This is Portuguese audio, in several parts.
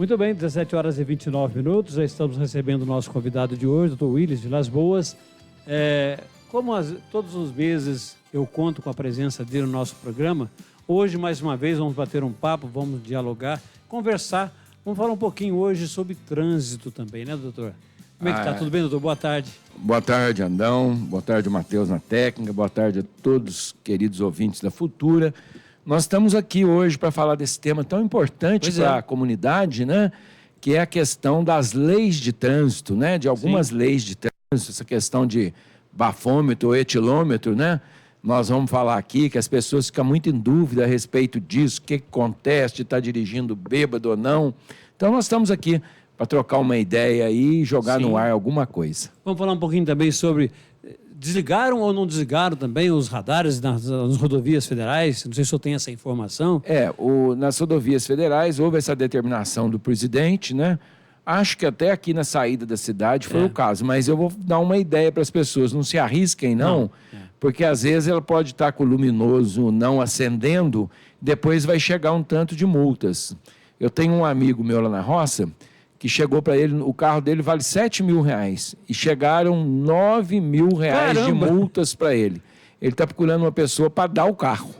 Muito bem, 17 horas e 29 minutos, já estamos recebendo o nosso convidado de hoje, Dr. Willis Vilas Boas. Todos os meses eu conto com a presença dele no nosso programa, hoje, mais uma vez, vamos bater um papo, vamos dialogar, conversar, vamos falar um pouquinho hoje sobre trânsito também, né, doutor? Como é que está? Tudo bem, doutor? Boa tarde. Boa tarde, Andão. Boa tarde, Matheus, na técnica. Boa tarde a todos, queridos ouvintes da Futura. Nós estamos aqui hoje para falar desse tema tão importante para a comunidade, né? Que é a questão das leis de trânsito, né? De algumas leis de trânsito, essa questão de bafômetro, etilômetro, né? Nós vamos falar aqui que as pessoas ficam muito em dúvida a respeito disso, o que acontece, se está dirigindo bêbado ou não. Então, nós estamos aqui para trocar uma ideia e jogar no ar alguma coisa. Vamos falar um pouquinho também sobre... Desligaram ou não desligaram também os radares nas rodovias federais? Não sei se o senhor tem essa informação. Nas rodovias federais houve essa determinação do presidente, né? Acho que até aqui na saída da cidade foi o caso, mas eu vou dar uma ideia para as pessoas, não se arrisquem não, porque às vezes ela pode estar com o luminoso não acendendo, depois vai chegar um tanto de multas. Eu tenho um amigo meu lá na roça, que chegou para ele, o carro dele vale R$7.000 e chegaram R$9.000 de multas para ele. Ele está procurando uma pessoa para dar o carro.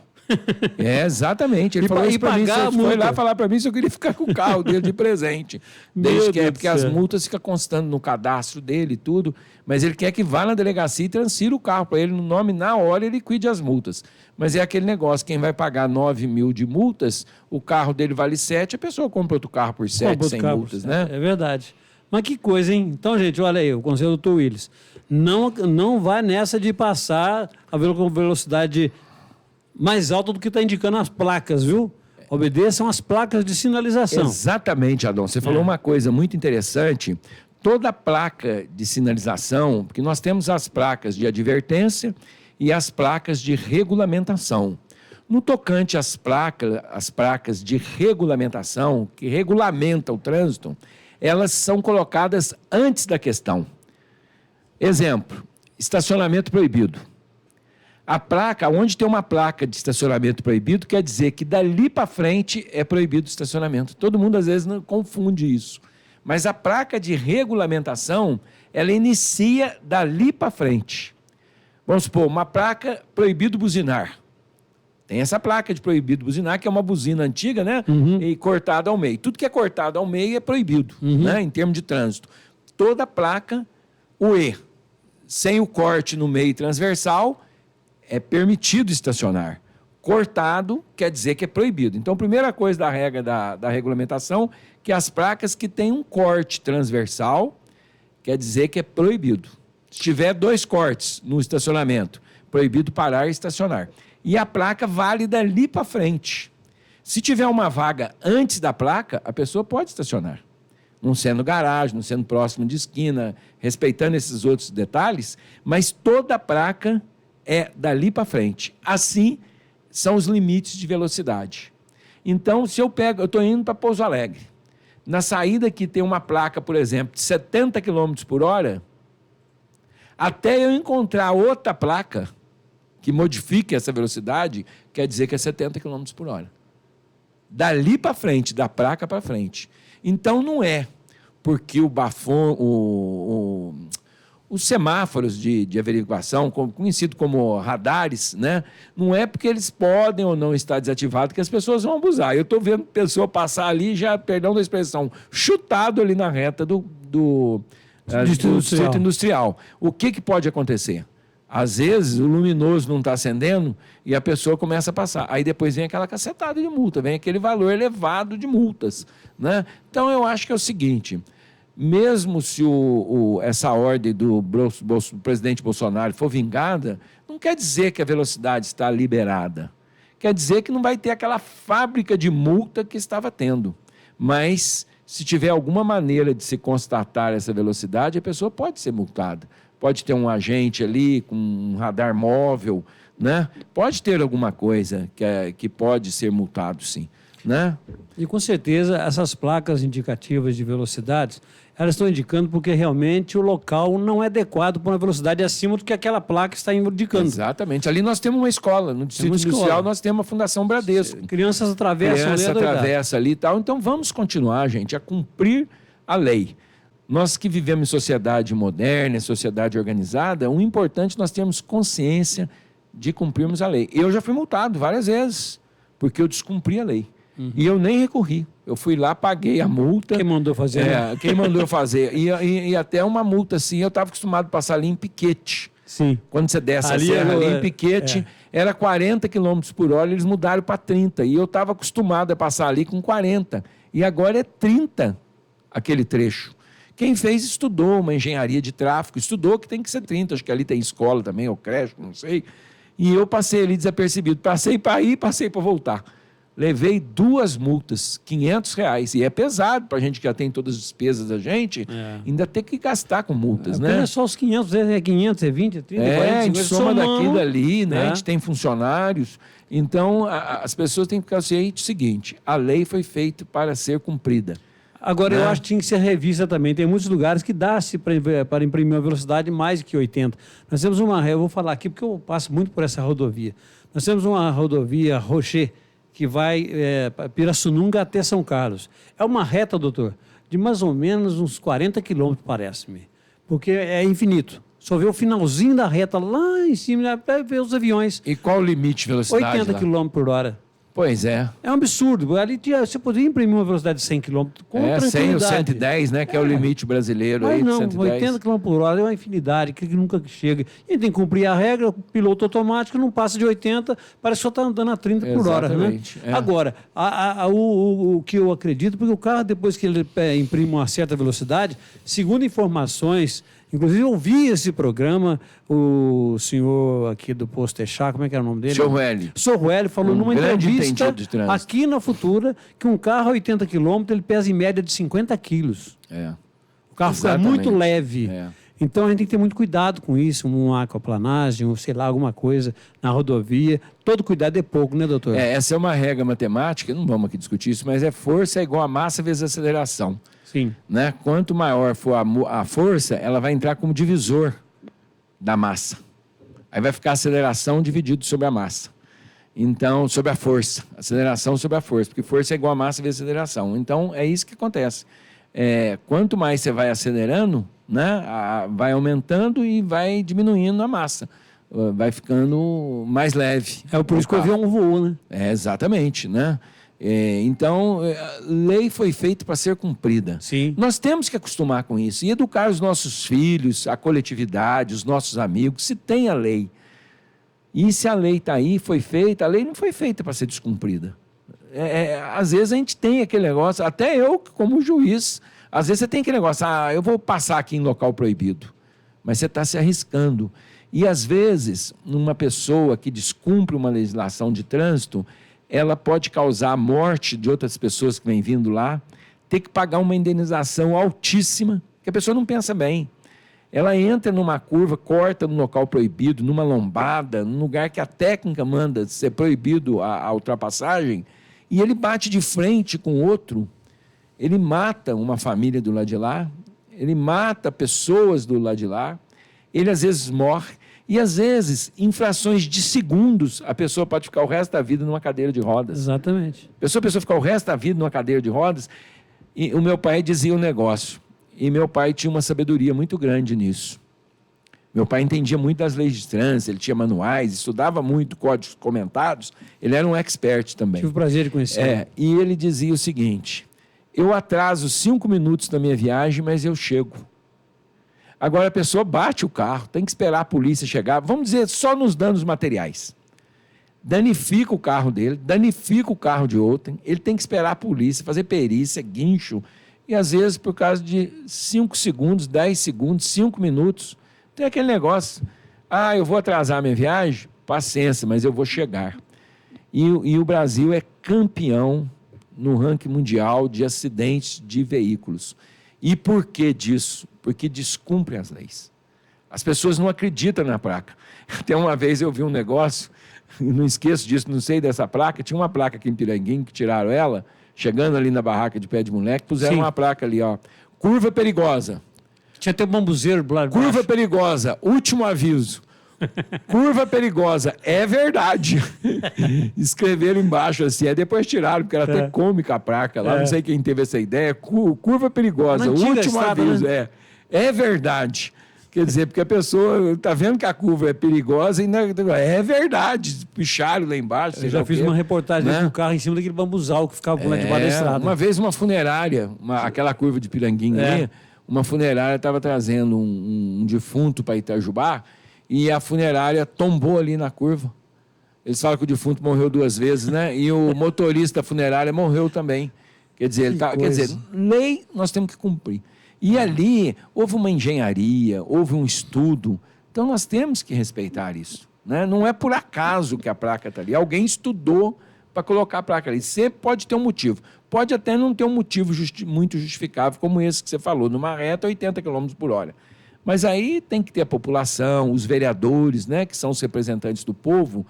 Exatamente. Ele falou isso para mim, foi lá falar para mim se eu queria ficar com o carro dele de presente. Porque as multas ficam constando no cadastro dele e tudo, mas ele quer que vá na delegacia e transfira o carro para ele no nome, na hora ele liquide as multas. Mas é aquele negócio, quem vai pagar 9.000 de multas, o carro dele vale 7, a pessoa compra outro carro por 7, sem multas, né? É verdade. Mas que coisa, hein? Então, gente, olha aí, o conselho do Dr. Willis. Não vai nessa de passar a velocidade mais alta do que está indicando as placas, viu? Obedeçam as placas de sinalização. Exatamente, Adão. Você falou uma coisa muito interessante. Toda placa de sinalização, porque nós temos as placas de advertência e as placas de regulamentação. No tocante às placas de regulamentação, que regulamentam o trânsito, elas são colocadas antes da questão. Exemplo, estacionamento proibido. A placa, onde tem uma placa de estacionamento proibido, quer dizer que dali para frente é proibido o estacionamento. Todo mundo às vezes não confunde isso. Mas a placa de regulamentação, ela inicia dali para frente. Vamos supor, uma placa proibido buzinar. Tem essa placa de proibido buzinar, que é uma buzina antiga, né? E cortada ao meio. Tudo que é cortado ao meio é proibido, né? Em termos de trânsito. Toda placa, o E, sem o corte no meio transversal, é permitido estacionar. Cortado quer dizer que é proibido. Então, a primeira coisa da regra da regulamentação, que as placas que têm um corte transversal, quer dizer que é proibido. Se tiver 2 cortes no estacionamento, proibido parar e estacionar. E a placa vale dali para frente. Se tiver uma vaga antes da placa, a pessoa pode estacionar. Não sendo garagem, não sendo próximo de esquina, respeitando esses outros detalhes, mas toda a placa é dali para frente. Assim são os limites de velocidade. Então, se eu estou indo para Pouso Alegre, na saída que tem uma placa, por exemplo, de 70 km por hora, até eu encontrar outra placa que modifique essa velocidade, quer dizer que é 70 km por hora. Dali para frente, da placa para frente. Então, não é porque os semáforos de averiguação, conhecido como radares, né? Não é porque eles podem ou não estar desativados que as pessoas vão abusar. Eu estou vendo pessoa passar ali, já, perdão da expressão, chutado ali na reta do Distrito Industrial. O que pode acontecer? Às vezes o luminoso não está acendendo e a pessoa começa a passar. Aí depois vem aquela cacetada de multa, vem aquele valor elevado de multas, né? Então eu acho que é o seguinte... Mesmo se essa ordem do presidente Bolsonaro for vingada, não quer dizer que a velocidade está liberada. Quer dizer que não vai ter aquela fábrica de multa que estava tendo. Mas, se tiver alguma maneira de se constatar essa velocidade, a pessoa pode ser multada. Pode ter um agente ali com um radar móvel, né? Pode ter alguma coisa que pode ser multado, sim. né? E com certeza essas placas indicativas de velocidades, elas estão indicando porque realmente o local não é adequado para uma velocidade acima do que aquela placa está indicando. Exatamente. Ali nós temos uma escola, no Distrito Industrial nós temos a Fundação Bradesco. Crianças atravessam ali, atravessa ali e tal. Então vamos continuar, gente, a cumprir a lei. Nós que vivemos em sociedade moderna, em sociedade organizada, o importante nós temos consciência de cumprirmos a lei. Eu já fui multado várias vezes, porque eu descumpri a lei. E eu nem recorri. Eu fui lá, paguei a multa. Quem mandou fazer? Quem mandou fazer. E até uma multa, assim, eu estava acostumado a passar ali em Piquete. Sim. Quando você desce a serra ali em Piquete, era 40 km por hora, eles mudaram para 30. E eu estava acostumado a passar ali com 40. E agora é 30 aquele trecho. Quem fez estudou uma engenharia de tráfego, estudou que tem que ser 30. Acho que ali tem escola também, ou creche, não sei. E eu passei ali desapercebido. Passei para ir, passei para voltar. Levei 2 multas, R$500, e é pesado para a gente que já tem todas as despesas da gente, ainda ter que gastar com multas, né? Não é só os 500, é 500, é 20, é 30, 40, 50, a gente soma daqui e dali, né? É. A gente tem funcionários, então as pessoas têm que ficar cientes do seguinte, a lei foi feita para ser cumprida. Agora, eu acho que tinha que ser revista também. Tem muitos lugares que dá-se para imprimir uma velocidade mais que 80. Nós temos eu vou falar aqui porque eu passo muito por essa rodovia. Nós temos uma rodovia Rocher, que vai para Pirassununga até São Carlos. É uma reta, doutor, de mais ou menos uns 40 quilômetros, parece-me. Porque é infinito. Só vê o finalzinho da reta lá em cima, para ver os aviões. E qual o limite de velocidade 80 km por hora. Pois é. É um absurdo. Ali você poderia imprimir uma velocidade de 100 km com tranquilidade. 100 ou 110, né? Que é o limite brasileiro. Mas aí, não, 110. 80 km por hora é uma infinidade, que nunca chega. E tem que cumprir a regra, o piloto automático não passa de 80, parece que só está andando a 30 por hora. Né? Agora, o que eu acredito, porque o carro, depois que ele imprime uma certa velocidade, segundo informações, inclusive eu vi esse programa, o senhor aqui do Posto Techá, como é que era o nome dele? Sr. Rueli falou numa entrevista de aqui na Futura que um carro a 80 km ele pesa em média de 50 quilos. O carro fica muito leve. Então a gente tem que ter muito cuidado com isso, uma aquaplanagem, ou sei lá, alguma coisa na rodovia. Todo cuidado é pouco, né, doutor? Essa é uma regra matemática, não vamos aqui discutir isso, mas força é igual a massa vezes aceleração. Sim. Né? Quanto maior for a força, ela vai entrar como divisor da massa. Aí vai ficar a aceleração dividido sobre a massa. Então, sobre a força. Aceleração sobre a força. Porque força é igual a massa vezes aceleração. Então, é isso que acontece. Quanto mais você vai acelerando, né, vai aumentando e vai diminuindo a massa. Vai ficando mais leve. É por isso que o avião voa, né? Exatamente, né? Então, a lei foi feita para ser cumprida. Sim. Nós temos que acostumar com isso e educar os nossos filhos, a coletividade, os nossos amigos, se tem a lei. E se a lei está aí, foi feita, a lei não foi feita para ser descumprida. Às vezes a gente tem aquele negócio, até eu como juiz, às vezes você tem aquele negócio, eu vou passar aqui em local proibido, mas você está se arriscando. E às vezes, uma pessoa que descumpre uma legislação de trânsito, ela pode causar a morte de outras pessoas que vêm vindo lá, ter que pagar uma indenização altíssima, que a pessoa não pensa bem. Ela entra numa curva, corta no local proibido, numa lombada, num lugar que a técnica manda ser proibido a ultrapassagem, e ele bate de frente com outro, ele mata uma família do lado de lá, ele mata pessoas do lado de lá, ele às vezes morre, e às vezes, infrações de segundos, a pessoa pode ficar o resto da vida numa cadeira de rodas. Exatamente. A pessoa ficar o resto da vida numa cadeira de rodas, e o meu pai dizia um negócio, e meu pai tinha uma sabedoria muito grande nisso. Meu pai entendia muito das leis de trânsito, ele tinha manuais, estudava muito códigos comentados, ele era um expert também. Tive o prazer de conhecer. E ele dizia o seguinte, eu atraso 5 minutos da minha viagem, mas eu chego. Agora a pessoa bate o carro, tem que esperar a polícia chegar, vamos dizer, só nos danos materiais. Danifica o carro dele, danifica o carro de outro, ele tem que esperar a polícia, fazer perícia, guincho, e às vezes por causa de 5 segundos, 10 segundos, 5 minutos, tem aquele negócio, eu vou atrasar a minha viagem, paciência, mas eu vou chegar. E o Brasil é campeão no ranking mundial de acidentes de veículos. E por que disso? Porque descumprem as leis. As pessoas não acreditam na placa. Até uma vez eu vi um negócio, não esqueço disso, não sei dessa placa, tinha uma placa aqui em Piranguinho que tiraram ela, chegando ali na barraca de pé de moleque, puseram Sim. uma placa ali, ó, curva perigosa. Tinha até um bambuzeiro lá de Curva baixo. perigosa, último aviso. Curva perigosa, é verdade. Escreveram embaixo assim, aí depois tiraram, porque era até cômica a placa lá, não sei quem teve essa ideia. Curva perigosa, Na antiga último estrada, aviso, né? é verdade. Quer dizer, porque a pessoa tá vendo que a curva é perigosa e é verdade. Picharam lá embaixo. Eu já fiz uma reportagem com o carro em cima daquele bambuzal que ficava lá debaixo da estrada. Uma vez uma funerária, aquela curva de Piranguinho ali, uma funerária estava trazendo um defunto para Itajubá e a funerária tombou ali na curva. Eles falam que o defunto morreu 2 vezes, né? E o motorista da funerária morreu também. Quer dizer, lei nós temos que cumprir. E ali houve uma engenharia, houve um estudo. Então nós temos que respeitar isso, né? Não é por acaso que a placa está ali. Alguém estudou para colocar a placa ali. Sempre pode ter um motivo. Pode até não ter um motivo muito justificável, como esse que você falou, numa reta 80 km por hora. Mas aí tem que ter a população, os vereadores, né, que são os representantes do povo,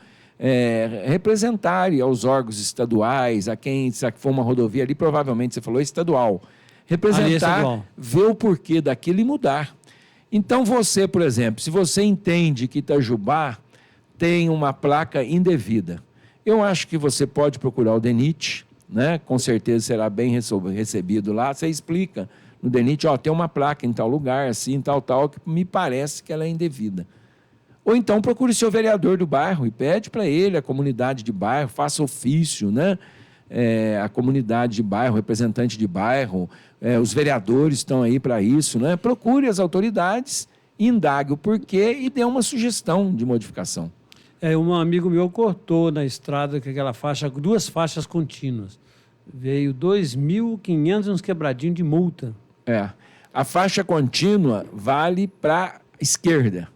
representarem aos órgãos estaduais, a quem, se for uma rodovia ali, provavelmente você falou estadual, representar, ver o porquê daquilo e mudar. Então você, por exemplo, se você entende que Itajubá tem uma placa indevida, eu acho que você pode procurar o DENIT, né? Com certeza será bem recebido lá, você explica no DENIT, ó, tem uma placa em tal lugar, assim, tal, que me parece que ela é indevida. Ou então procure o seu vereador do bairro e pede para ele, a comunidade de bairro, faça ofício, né? A comunidade de bairro, representante de bairro, os vereadores estão aí para isso, né? Procure as autoridades, indague o porquê e dê uma sugestão de modificação. Um amigo meu cortou na estrada com aquela faixa, 2 faixas contínuas. Veio 2.500 uns quebradinhos de multa. A faixa contínua vale para a esquerda.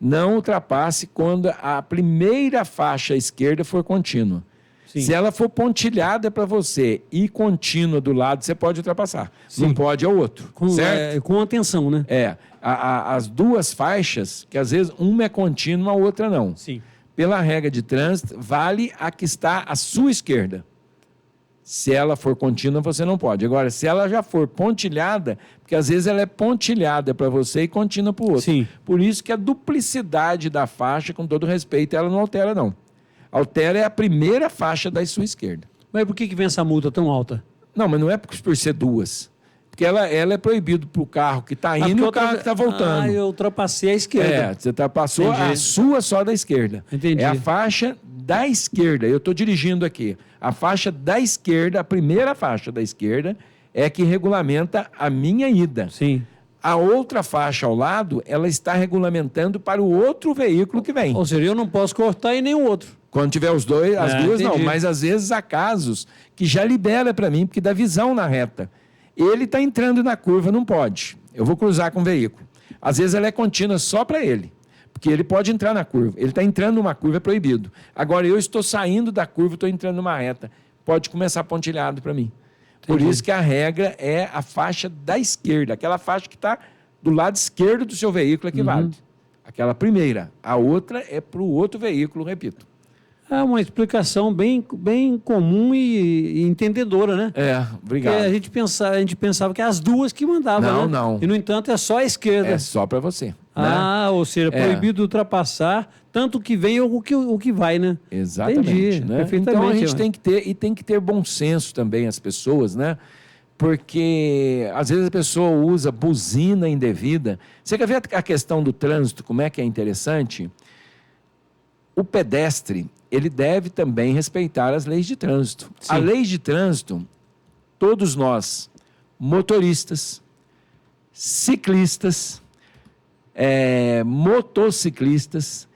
Não ultrapasse quando a primeira faixa à esquerda for contínua. Sim. Se ela for pontilhada para você e contínua do lado, você pode ultrapassar. Sim. Não pode é o outro, certo? Com atenção, né? As 2 faixas, que às vezes uma é contínua, a outra não. Sim. Pela regra de trânsito, vale a que está à sua esquerda. Se ela for contínua, você não pode. Agora, se ela já for pontilhada, porque às vezes ela é pontilhada para você e contínua para o outro. Sim. Por isso que a duplicidade da faixa, com todo respeito, ela não altera, não. Altera a primeira faixa da sua esquerda. Mas por que vem essa multa tão alta? Não, mas não é por ser 2. Porque ela é proibido para o carro que está indo e o carro que está voltando. Eu ultrapassei a esquerda. Você passou a sua só da esquerda. Entendi. É a faixa da esquerda. Eu estou dirigindo aqui. A faixa da esquerda, a primeira faixa da esquerda, é que regulamenta a minha ida. Sim. A outra faixa ao lado, ela está regulamentando para o outro veículo que vem. Ou seja, eu não posso cortar em nenhum outro. Quando tiver as duas, entendi. Não. Mas às vezes há casos que já libera para mim, porque dá visão na reta. Ele está entrando na curva, não pode. Eu vou cruzar com o veículo. Às vezes ela é contínua só para ele, porque ele pode entrar na curva. Ele está entrando numa curva, é proibido. Agora eu estou saindo da curva, estou entrando numa reta. Pode começar pontilhado para mim. Entendi. Por isso que a regra é a faixa da esquerda, aquela faixa que está do lado esquerdo do seu veículo é que vale. Aquela primeira. A outra é para o outro veículo, repito. É uma explicação bem comum e entendedora, né? Obrigado. Porque a gente pensava que as 2 que mandavam, né? Não. E, no entanto, é só a esquerda. É só para você. Né? Ou seja, proibido ultrapassar tanto o que vem ou o que vai, né? Exatamente. Entendi, né? perfeitamente. Então, a gente tem que ter bom senso também, as pessoas, né? Porque, às vezes, a pessoa usa buzina indevida. Você quer ver a questão do trânsito, como é que é interessante? O pedestre, ele deve também respeitar as leis de trânsito. Sim. A lei de trânsito, todos nós, motoristas, ciclistas, motociclistas,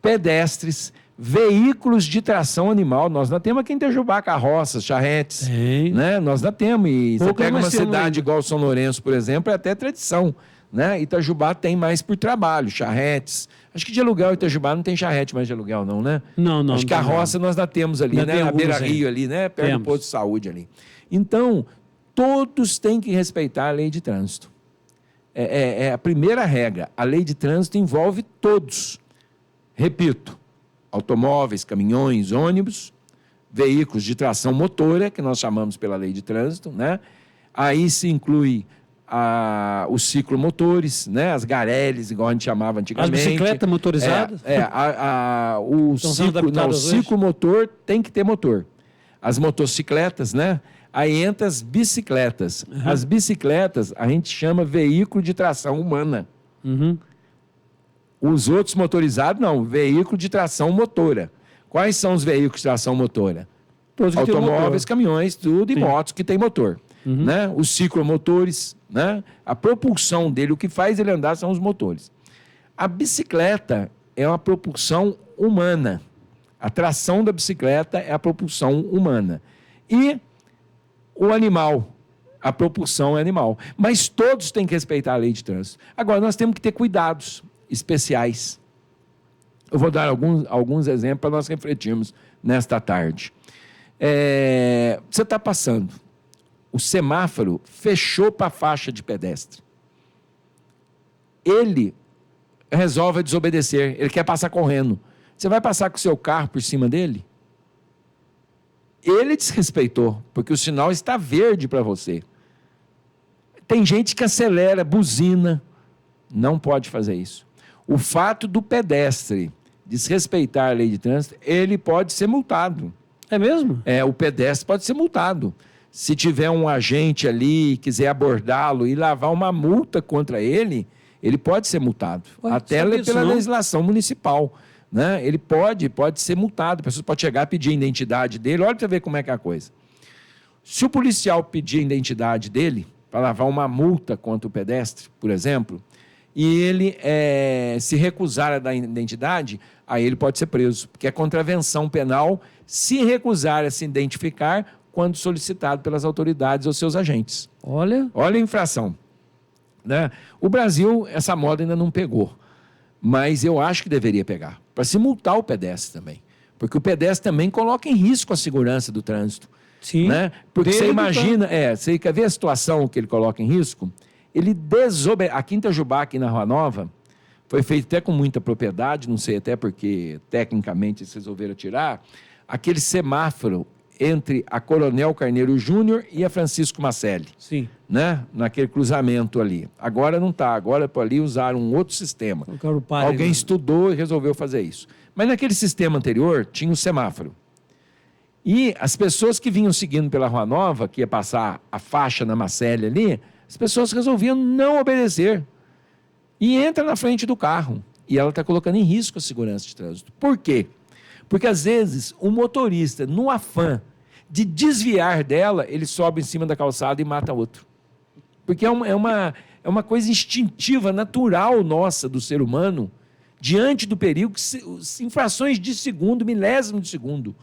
pedestres, veículos de tração animal, nós não temos aqui em Itajubá carroças, charretes, né? Nós não temos. E você pega uma cidade igual São Lourenço, por exemplo, é até tradição. Né? Itajubá tem mais por trabalho, charretes. Acho que de aluguel Itajubá não tem charrete mais de aluguel, não, né? Não. Acho que a roça nós ainda temos ali, né? Na beira-rio ali, né? Perto do posto de saúde ali. Então, todos têm que respeitar a lei de trânsito. É a primeira regra. A lei de trânsito envolve todos. Repito, automóveis, caminhões, ônibus, veículos de tração motora, que nós chamamos pela lei de trânsito, né? Aí se inclui os ciclomotores, né? As gareles, igual a gente chamava antigamente. As bicicletas motorizadas? O ciclomotor tem que ter motor. As motocicletas, né? Aí entra as bicicletas. Uhum. As bicicletas a gente chama veículo de tração humana. Uhum. Os outros motorizados, não. Veículo de tração motora. Quais são os veículos de tração motora? Todos que automóveis, caminhões, tudo, e Sim. motos que tem motor. Uhum. Né? Os ciclomotores, né? A propulsão dele, o que faz ele andar são os motores. A bicicleta é uma propulsão humana. A tração da bicicleta é a propulsão humana. E o animal, a propulsão é animal. Mas todos têm que respeitar a lei de trânsito. Agora, nós temos que ter cuidados especiais. Eu vou dar alguns exemplos para nós refletirmos nesta tarde. Você está passando. O semáforo fechou para a faixa de pedestre. Ele resolve desobedecer. Ele quer passar correndo. Você vai passar com o seu carro por cima dele? Ele desrespeitou, porque o sinal está verde para você. Tem gente que acelera, buzina. Não pode fazer isso. O fato do pedestre desrespeitar a lei de trânsito, ele pode ser multado. É mesmo? O pedestre pode ser multado. Se tiver um agente ali, quiser abordá-lo e lavar uma multa contra ele, ele pode ser multado. Até pela legislação municipal. Né? Ele pode ser multado. A pessoa pode chegar e pedir a identidade dele. Olha para ver como é que é a coisa. Se o policial pedir a identidade dele, para lavar uma multa contra o pedestre, por exemplo, e ele se recusar a dar identidade, aí ele pode ser preso, porque é contravenção penal se recusar a se identificar quando solicitado pelas autoridades ou seus agentes. Olha a infração. Né? O Brasil, essa moda ainda não pegou, mas eu acho que deveria pegar, para se multar o pedestre também, porque o pedestre também coloca em risco a segurança do trânsito. Sim. Né? Porque você imagina, você quer ver a situação que ele coloca em risco? Ele aqui em Itajubá, aqui na Rua Nova, foi feito até com muita propriedade, não sei até porque tecnicamente eles resolveram tirar, aquele semáforo entre a Coronel Carneiro Júnior e a Francisco Macelli. Sim. Né? Naquele cruzamento ali. Agora não está, agora por ali usaram um outro sistema. Alguém estudou e resolveu fazer isso. Mas naquele sistema anterior tinha um semáforo. E as pessoas que vinham seguindo pela Rua Nova, que ia passar a faixa na Macelli ali, as pessoas resolviam não obedecer. E entra na frente do carro. E ela está colocando em risco a segurança de trânsito. Por quê? Porque às vezes o motorista, no afã de desviar dela, ele sobe em cima da calçada e mata outro. Porque é uma coisa instintiva, natural nossa, do ser humano, diante do perigo, infrações de segundo, milésimo de segundo,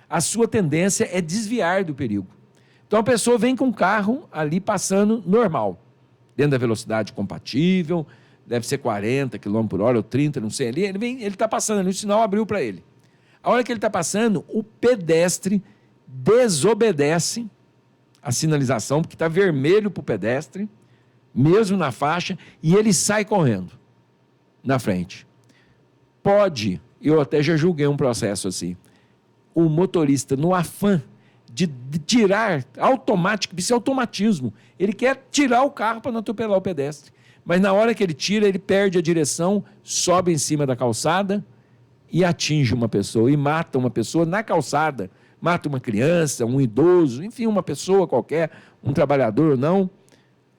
a sua tendência é desviar do perigo. Então a pessoa vem com o carro ali passando normal, dentro da velocidade compatível, deve ser 40 km por hora ou 30, não sei ali, ele está passando ali, o sinal abriu para ele. A hora que ele está passando, o pedestre desobedece a sinalização, porque está vermelho para o pedestre, mesmo na faixa, e ele sai correndo na frente. Pode, eu até já julguei um processo assim, o motorista, no afã de tirar automático, isso é automatismo, ele quer tirar o carro para não atropelar o pedestre, mas na hora que ele tira, ele perde a direção, sobe em cima da calçada e atinge uma pessoa, e mata uma pessoa na calçada, mata uma criança, um idoso, enfim, uma pessoa qualquer, um trabalhador ou não.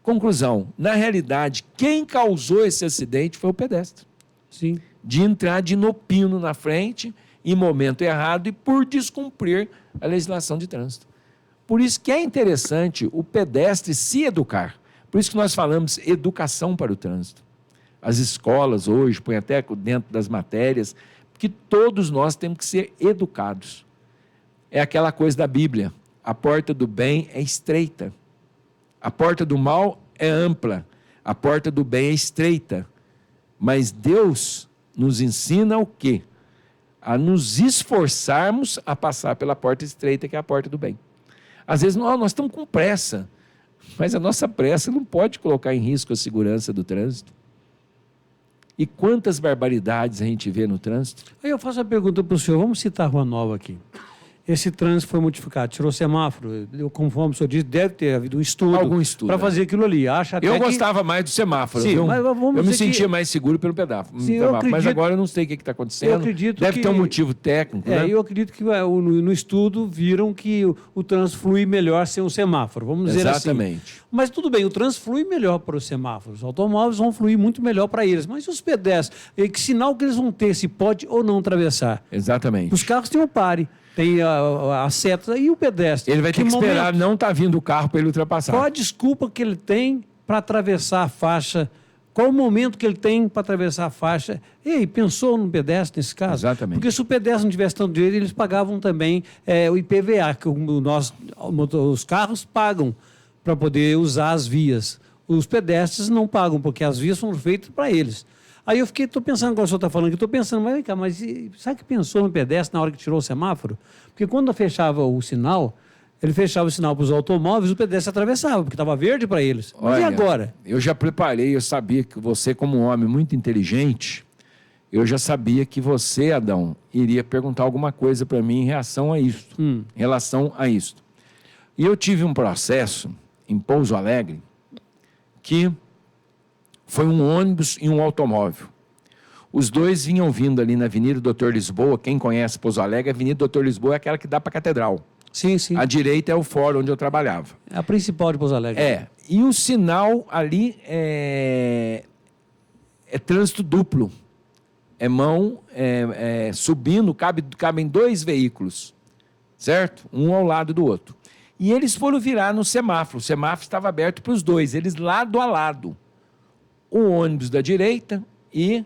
Conclusão, na realidade, quem causou esse acidente foi o pedestre. Sim. De entrar de inopino na frente, em momento errado, e por descumprir a legislação de trânsito. Por isso que é interessante o pedestre se educar. Por isso que nós falamos educação para o trânsito. As escolas hoje põem até dentro das matérias, que todos nós temos que ser educados. É aquela coisa da Bíblia, a porta do bem é estreita, a porta do mal é ampla, a porta do bem é estreita, mas Deus nos ensina o quê? A nos esforçarmos a passar pela porta estreita, que é a porta do bem. Às vezes nós estamos com pressa, mas a nossa pressa não pode colocar em risco a segurança do trânsito. E quantas barbaridades a gente vê no trânsito? Aí eu faço a pergunta para o senhor, vamos citar a Rua Nova aqui. Esse trânsito foi modificado, tirou semáforo, conforme o senhor disse, deve ter havido um estudo. Algum estudo, para fazer aquilo ali. Acha até eu gostava mais do semáforo, sim, viu? mas vamos eu me dizer sentia que... mais seguro pelo pedaço. Sim, eu acredito... Mas agora eu não sei o que está acontecendo. Eu acredito deve que... ter um motivo técnico, né? Eu acredito que no estudo viram que o trânsito flui melhor sem um semáforo, vamos dizer assim. Exatamente. Mas tudo bem, o trânsito flui melhor para os semáforos. Os automóveis vão fluir muito melhor para eles. Mas e os pedestres? Que sinal que eles vão ter se pode ou não atravessar? Exatamente. Os carros têm o pare, tem a seta e o pedestre. Ele vai ter que esperar, não está vindo o carro para ele ultrapassar. Qual a desculpa que ele tem para atravessar a faixa? Qual o momento que ele tem para atravessar a faixa? Ei, pensou no pedestre nesse caso? Exatamente. Porque se o pedestre não tivesse tanto dinheiro, eles pagavam também o IPVA, que os carros pagam para poder usar as vias. Os pedestres não pagam, porque as vias são feitas para eles. Aí eu estou pensando, agora o senhor está falando aqui, estou pensando, mas vem cá, mas sabe que pensou no pedestre na hora que tirou o semáforo? Porque quando fechava o sinal, ele fechava o sinal para os automóveis, o pedestre atravessava, porque estava verde para eles. Mas olha, e agora? Eu já preparei, eu sabia que você, como um homem muito inteligente, eu já sabia que você, Adão, iria perguntar alguma coisa para mim em relação a isso. E eu tive um processo em Pouso Alegre que foi um ônibus e um automóvel. Os dois vinham vindo ali na Avenida Doutor Lisboa. Quem conhece Pouso Alegre, a Avenida Doutor Lisboa é aquela que dá para a Catedral. Sim, sim. À direita é o fórum onde eu trabalhava. É a principal de Pouso Alegre. E o sinal ali é trânsito duplo. É mão subindo, cabem dois veículos, certo? Um ao lado do outro. E eles foram virar no semáforo. O semáforo estava aberto para os dois, eles lado a lado. O ônibus da direita e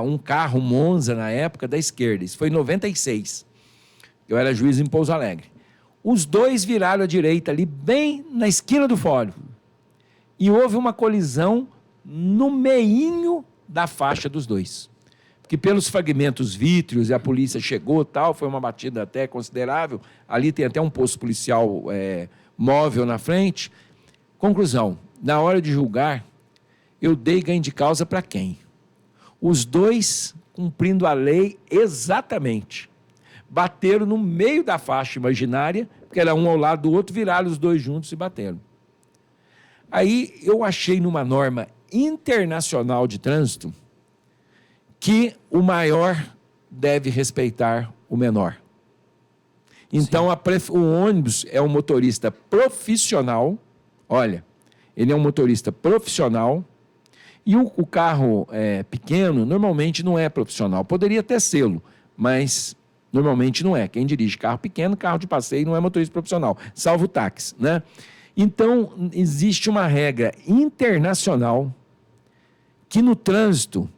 um carro Monza, na época, da esquerda. Isso foi em 96. Eu era juiz em Pouso Alegre. Os dois viraram à direita ali, bem na esquina do fórum. E houve uma colisão no meinho da faixa dos dois. Porque pelos fragmentos vítreos, e a polícia chegou, tal, foi uma batida até considerável. Ali tem até um posto policial móvel na frente. Conclusão, na hora de julgar, eu dei ganho de causa para quem? Os dois cumprindo a lei exatamente. Bateram no meio da faixa imaginária, porque era um ao lado do outro, viraram os dois juntos e bateram. Aí eu achei numa norma internacional de trânsito que o maior deve respeitar o menor. Então, o ônibus é um motorista profissional, olha, ele é um motorista profissional, e o carro pequeno normalmente não é profissional. Poderia até sê-lo, mas normalmente não é. Quem dirige carro pequeno, carro de passeio, não é motorista profissional, salvo o táxi, né? Então, existe uma regra internacional que no trânsito,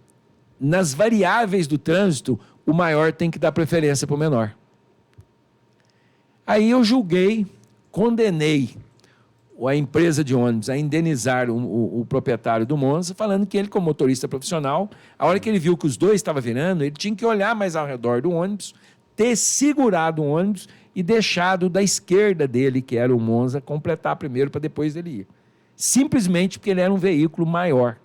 nas variáveis do trânsito, o maior tem que dar preferência para o menor. Aí eu julguei, condenei a empresa de ônibus a indenizar o proprietário do Monza, falando que ele, como motorista profissional, a hora que ele viu que os dois estavam virando, ele tinha que olhar mais ao redor do ônibus, ter segurado o ônibus e deixado da esquerda dele, que era o Monza, completar primeiro para depois ele ir. Simplesmente porque ele era um veículo maior.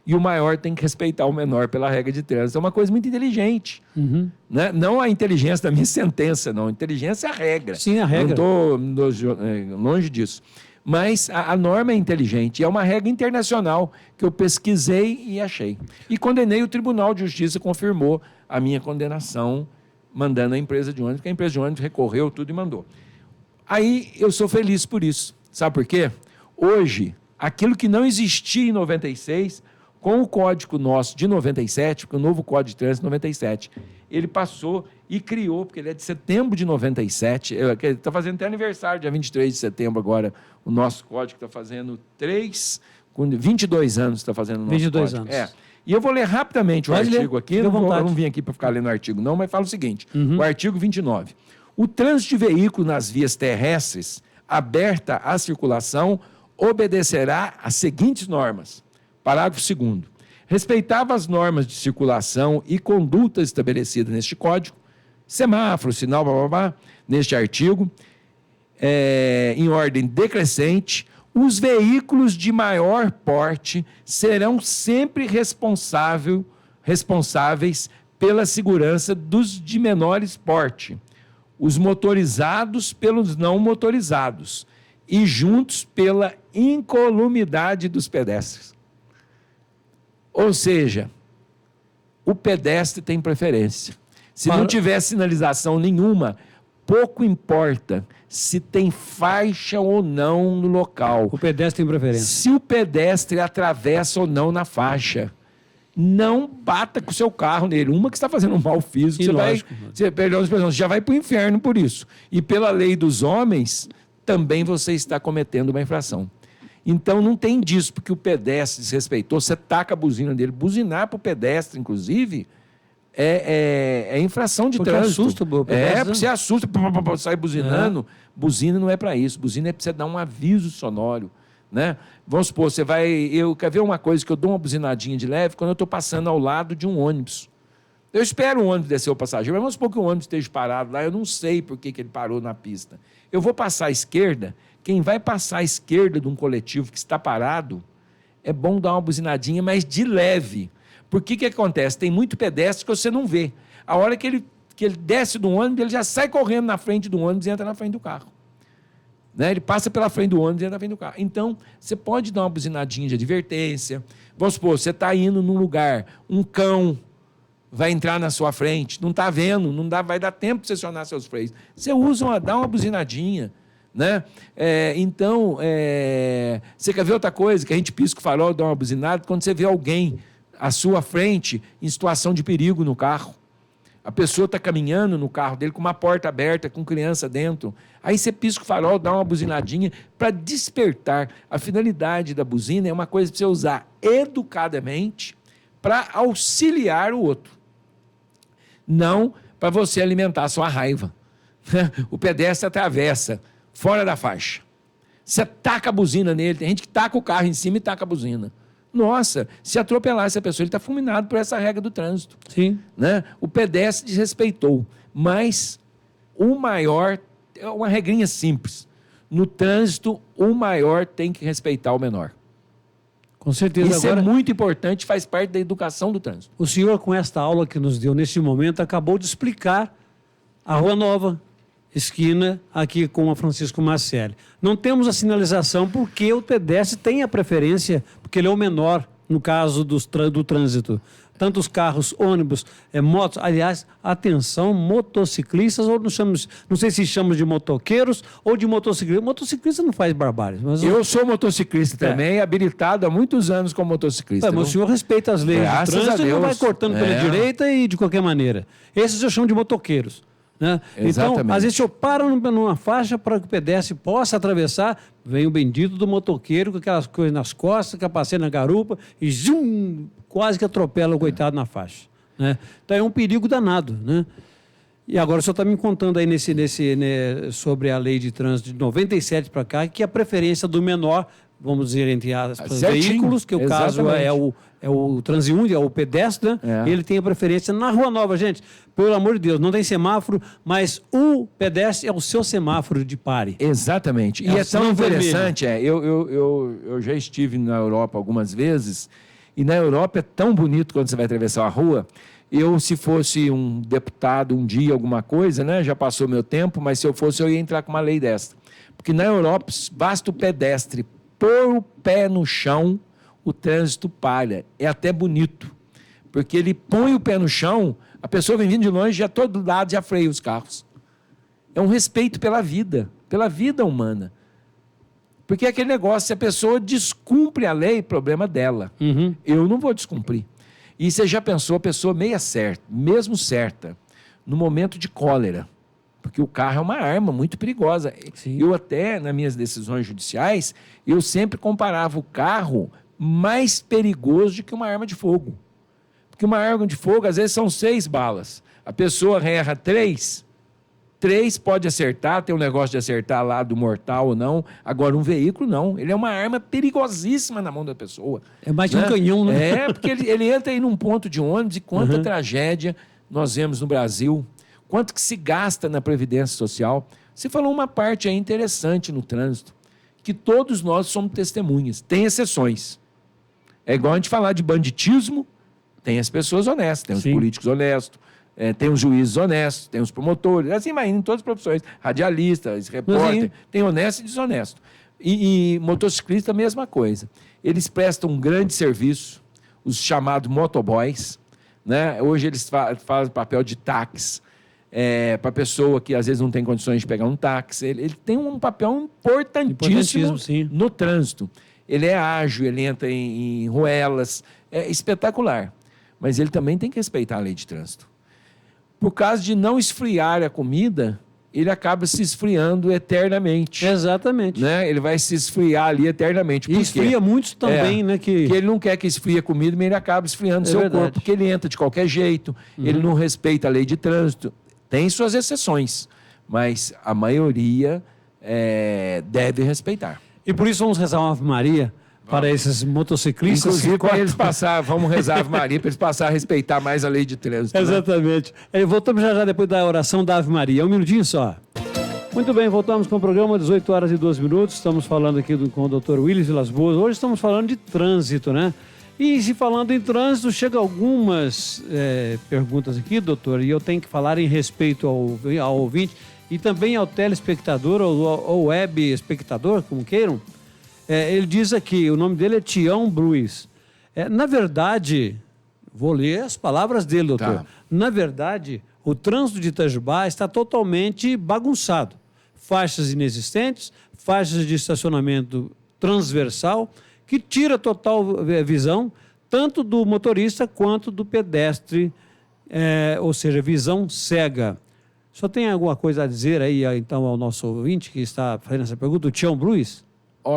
E o maior tem que respeitar o menor pela regra de trânsito. É uma coisa muito inteligente. Uhum. Né? Não a inteligência da minha sentença, não. A inteligência é a regra. Sim, a regra. Não estou longe disso. Mas a norma é inteligente. É uma regra internacional que eu pesquisei e achei. E condenei, o Tribunal de Justiça confirmou a minha condenação, mandando a empresa de ônibus, porque a empresa de ônibus recorreu tudo e mandou. Aí eu sou feliz por isso. Sabe por quê? Hoje, aquilo que não existia em 96... com o código nosso de 97, porque o novo Código de Trânsito de 97, ele passou e criou, porque ele é de setembro de 97, ele está fazendo até aniversário, dia 23 de setembro agora, o nosso código está fazendo 22 anos está fazendo o nosso 22 código. anos. E eu vou ler rapidamente o artigo aqui, eu não vim aqui para ficar lendo o artigo não, mas fala o seguinte, o artigo 29. O trânsito de veículos nas vias terrestres, aberta à circulação, obedecerá às seguintes normas. Parágrafo 2º. Respeitava as normas de circulação e condutas estabelecidas neste código, semáforo, sinal, blá, blá, blá, neste artigo, em ordem decrescente, Os veículos de maior porte serão sempre responsáveis pela segurança dos de menores porte, os motorizados pelos não motorizados e juntos pela incolumidade dos pedestres. Ou seja, o pedestre tem preferência. Se não tiver sinalização nenhuma, pouco importa se tem faixa ou não no local. O pedestre tem preferência. Se o pedestre atravessa ou não na faixa, não bata com o seu carro nele. Uma que está fazendo um mal físico, você já vai para o inferno por isso. E pela lei dos homens, também você está cometendo uma infração. Então não tem disso, porque o pedestre desrespeitou, você taca a buzina dele. Buzinar para o pedestre, inclusive, é infração de porque trânsito. Assusta o pedestre. Porque você assusta, sai buzinando. Buzina não é para isso. Buzina é para você dar um aviso sonoro. Né? Vamos supor, eu quero ver uma coisa que eu dou uma buzinadinha de leve quando eu estou passando ao lado de um ônibus. Eu espero o ônibus descer o passageiro, mas vamos supor que o ônibus esteja parado lá, eu não sei por que ele parou na pista. Eu vou passar à esquerda, quem vai passar à esquerda de um coletivo que está parado, é bom dar uma buzinadinha, mas de leve. Por que acontece? Tem muito pedestre que você não vê. A hora que ele desce do ônibus, ele já sai correndo na frente do ônibus e entra na frente do carro. Né? Ele passa pela frente do ônibus e entra na frente do carro. Então, você pode dar uma buzinadinha de advertência. Vamos supor, você está indo num lugar, um cão vai entrar na sua frente, não está vendo, vai dar tempo de você acionar seus freios. Você dá uma buzinadinha. Né? Você quer ver outra coisa? Que a gente pisca o farol, dá uma buzinada, quando você vê alguém à sua frente em situação de perigo no carro. A pessoa está caminhando no carro dele com uma porta aberta, com criança dentro. Aí você pisca o farol, dá uma buzinadinha para despertar. A finalidade da buzina é uma coisa para você usar educadamente para auxiliar o outro. Não para você alimentar a sua raiva. O pedestre atravessa fora da faixa. Você taca a buzina nele. Tem gente que taca o carro em cima e taca a buzina. Nossa, se atropelar essa pessoa, ele está fulminado por essa regra do trânsito. Sim. Né? O pedestre desrespeitou, mas o maior, é uma regrinha simples. No trânsito, o maior tem que respeitar o menor. Com certeza. Isso agora é muito importante, faz parte da educação do trânsito. O senhor, com esta aula que nos deu neste momento, acabou de explicar a Rua Nova, esquina aqui com a Francisco Marcelli. Não temos a sinalização porque o pedestre tem a preferência, porque ele é o menor no caso do trânsito. Tanto os carros, ônibus, motos, aliás, atenção, motociclistas, ou não sei se chamamos de motoqueiros ou de motociclistas. Motociclista não faz barbárie. Mas eu sou motociclista também, habilitado há muitos anos como motociclista. Mas o senhor respeita as leis do trânsito e não vai cortando pela direita e de qualquer maneira. Esses eu chamo de motoqueiros. Né? Então, às vezes, o senhor para numa faixa para que o pedestre possa atravessar, vem o bendito do motoqueiro com aquelas coisas nas costas, capacete na garupa e quase que atropela o coitado na faixa. Né? Então, é um perigo danado. Né? E agora o senhor está me contando aí sobre a lei de trânsito de 97 para cá, que a preferência do menor, vamos dizer, entre aspas, veículos, que o caso é o transeunte, é o pedestre, né? Ele tem a preferência na Rua Nova, gente. Pelo amor de Deus, não tem semáforo, mas o pedestre é o seu semáforo de pare. Exatamente. E é tão interessante, eu já estive na Europa algumas vezes, e na Europa é tão bonito quando você vai atravessar a rua. Se fosse um deputado um dia, alguma coisa, né? Já passou meu tempo, mas se eu fosse, eu ia entrar com uma lei dessa. Porque na Europa, basta o pedestre pôr o pé no chão, o trânsito para. É até bonito, porque ele põe o pé no chão, a pessoa vem vindo de longe, já todo lado já freia os carros. É um respeito pela vida humana. Porque é aquele negócio, se a pessoa descumpre a lei, problema dela. Uhum. Eu não vou descumprir. E você já pensou, a pessoa mesmo certa, no momento de cólera, porque o carro é uma arma muito perigosa. Sim. Eu até, nas minhas decisões judiciais, eu sempre comparava o carro mais perigoso do que uma arma de fogo. Porque uma arma de fogo, às vezes, são 6 balas. A pessoa erra 3 pode acertar, tem um negócio de acertar lá do mortal ou não. Agora, um veículo, não. Ele é uma arma perigosíssima na mão da pessoa. É mais de um canhão, né? É, porque ele entra aí num ponto de ônibus e quanta tragédia nós vemos no Brasil. Quanto que se gasta na Previdência Social. Você falou uma parte aí interessante no trânsito, que todos nós somos testemunhas. Tem exceções. É igual a gente falar de banditismo, tem as pessoas honestas, tem os políticos honestos, tem os juízes honestos, tem os promotores, assim vai indo em todas as profissões, radialistas, repórter, tem honesto e desonesto. E motociclista, a mesma coisa. Eles prestam um grande serviço, os chamados motoboys, né? Hoje eles fazem papel de táxi, para a pessoa que às vezes não tem condições de pegar um táxi. Ele tem um papel importantíssimo no trânsito. Ele é ágil, ele entra em ruelas, é espetacular. Mas ele também tem que respeitar a lei de trânsito. Por causa de não esfriar a comida, ele acaba se esfriando eternamente. Exatamente. Né? Ele vai se esfriar ali eternamente. E esfria muitos também, né? Que ele não quer que esfrie a comida, mas ele acaba esfriando seu corpo, porque ele entra de qualquer jeito, ele não respeita a lei de trânsito. Tem suas exceções, mas a maioria deve respeitar. E por isso vamos rezar uma Ave Maria para esses motociclistas. Inclusive, para eles passar, vamos rezar a Ave Maria para eles passarem a respeitar mais a lei de trânsito. Exatamente. Né? Voltamos já depois da oração da Ave Maria. Um minutinho só. Muito bem, voltamos com o programa, 18 horas e 12 minutos. Estamos falando aqui com o Dr. Willis Vilas Boas. Hoje estamos falando de trânsito, né? E se falando em trânsito, chegam algumas perguntas aqui, doutor, e eu tenho que falar em respeito ao ouvinte e também ao telespectador ou web espectador, como queiram. Ele diz aqui, o nome dele é Tião Bruis. Na verdade, vou ler as palavras dele, doutor. Tá. Na verdade, o trânsito de Itajubá está totalmente bagunçado. Faixas inexistentes, faixas de estacionamento transversal, que tira total visão, tanto do motorista quanto do pedestre, ou seja, visão cega. Só tem alguma coisa a dizer aí, então, ao nosso ouvinte que está fazendo essa pergunta, o Tião Bruis?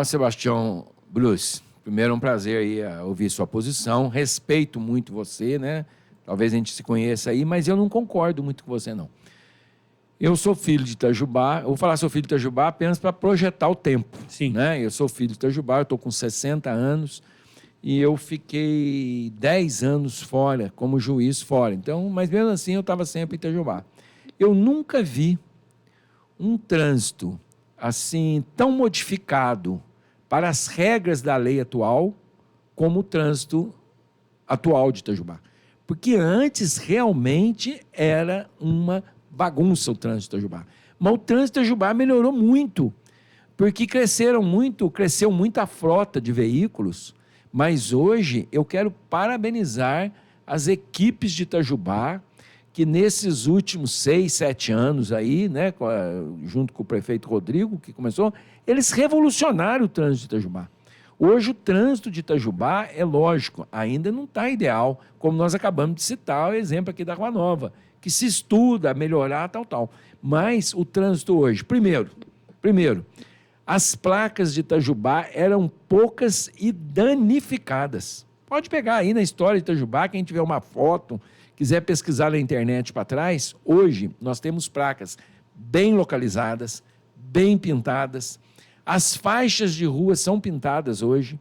Sebastião Bruce, primeiro é um prazer aí ouvir sua posição, respeito muito você, né? Talvez a gente se conheça aí, mas eu não concordo muito com você, não. Eu sou filho de Itajubá, eu vou falar sou filho de Itajubá apenas para projetar o tempo. Sim. Né? Eu sou filho de Itajubá, eu estou com 60 anos e eu fiquei 10 anos fora, como juiz fora. Então, mas mesmo assim eu estava sempre em Itajubá. Eu nunca vi um trânsito assim tão modificado para as regras da lei atual como o trânsito atual de Itajubá. Porque antes realmente era uma bagunça o trânsito de Itajubá. Mas o trânsito de Itajubá melhorou muito, porque cresceu muito a frota de veículos, mas hoje eu quero parabenizar as equipes de Itajubá, que nesses últimos 6, 7 anos aí, né, junto com o prefeito Rodrigo, que começou, eles revolucionaram o trânsito de Itajubá. Hoje o trânsito de Itajubá, é lógico, ainda não está ideal, como nós acabamos de citar o exemplo aqui da Rua Nova, que se estuda melhorar, tal. Mas o trânsito hoje, primeiro, as placas de Itajubá eram poucas e danificadas. Pode pegar aí na história de Itajubá, quem tiver uma foto, quiser pesquisar na internet para trás, hoje nós temos placas bem localizadas, bem pintadas, as faixas de rua são pintadas hoje,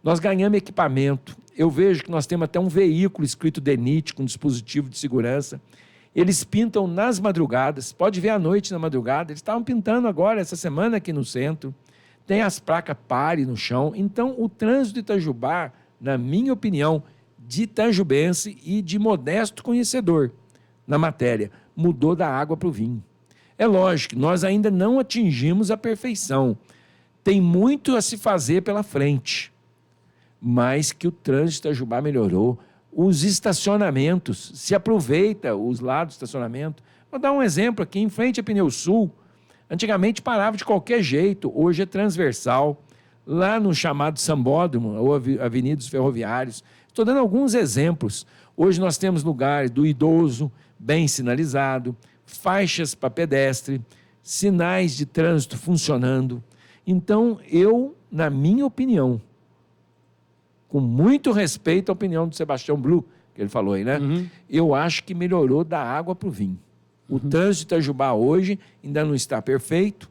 nós ganhamos equipamento, eu vejo que nós temos até um veículo escrito DENIT, com dispositivo de segurança, eles pintam nas madrugadas, pode ver à noite na madrugada, eles estavam pintando agora, essa semana aqui no centro, tem as placas pare no chão, então o trânsito de Itajubá, na minha opinião, de itajubense e de modesto conhecedor na matéria, mudou da água para o vinho. É lógico, nós ainda não atingimos a perfeição, tem muito a se fazer pela frente, mas que o trânsito de Itajubá melhorou, os estacionamentos, se aproveita os lados do estacionamento. Vou dar um exemplo aqui, em frente à Pneu Sul, antigamente parava de qualquer jeito, hoje é transversal, lá no chamado Sambódromo, ou Avenida dos Ferroviários. Estou dando alguns exemplos. Hoje nós temos lugares do idoso, bem sinalizado, faixas para pedestre, sinais de trânsito funcionando. Então, na minha opinião, com muito respeito à opinião do Sebastião Blu, que ele falou aí, né? Eu acho que melhorou da água para o vinho. O trânsito de Itajubá hoje ainda não está perfeito,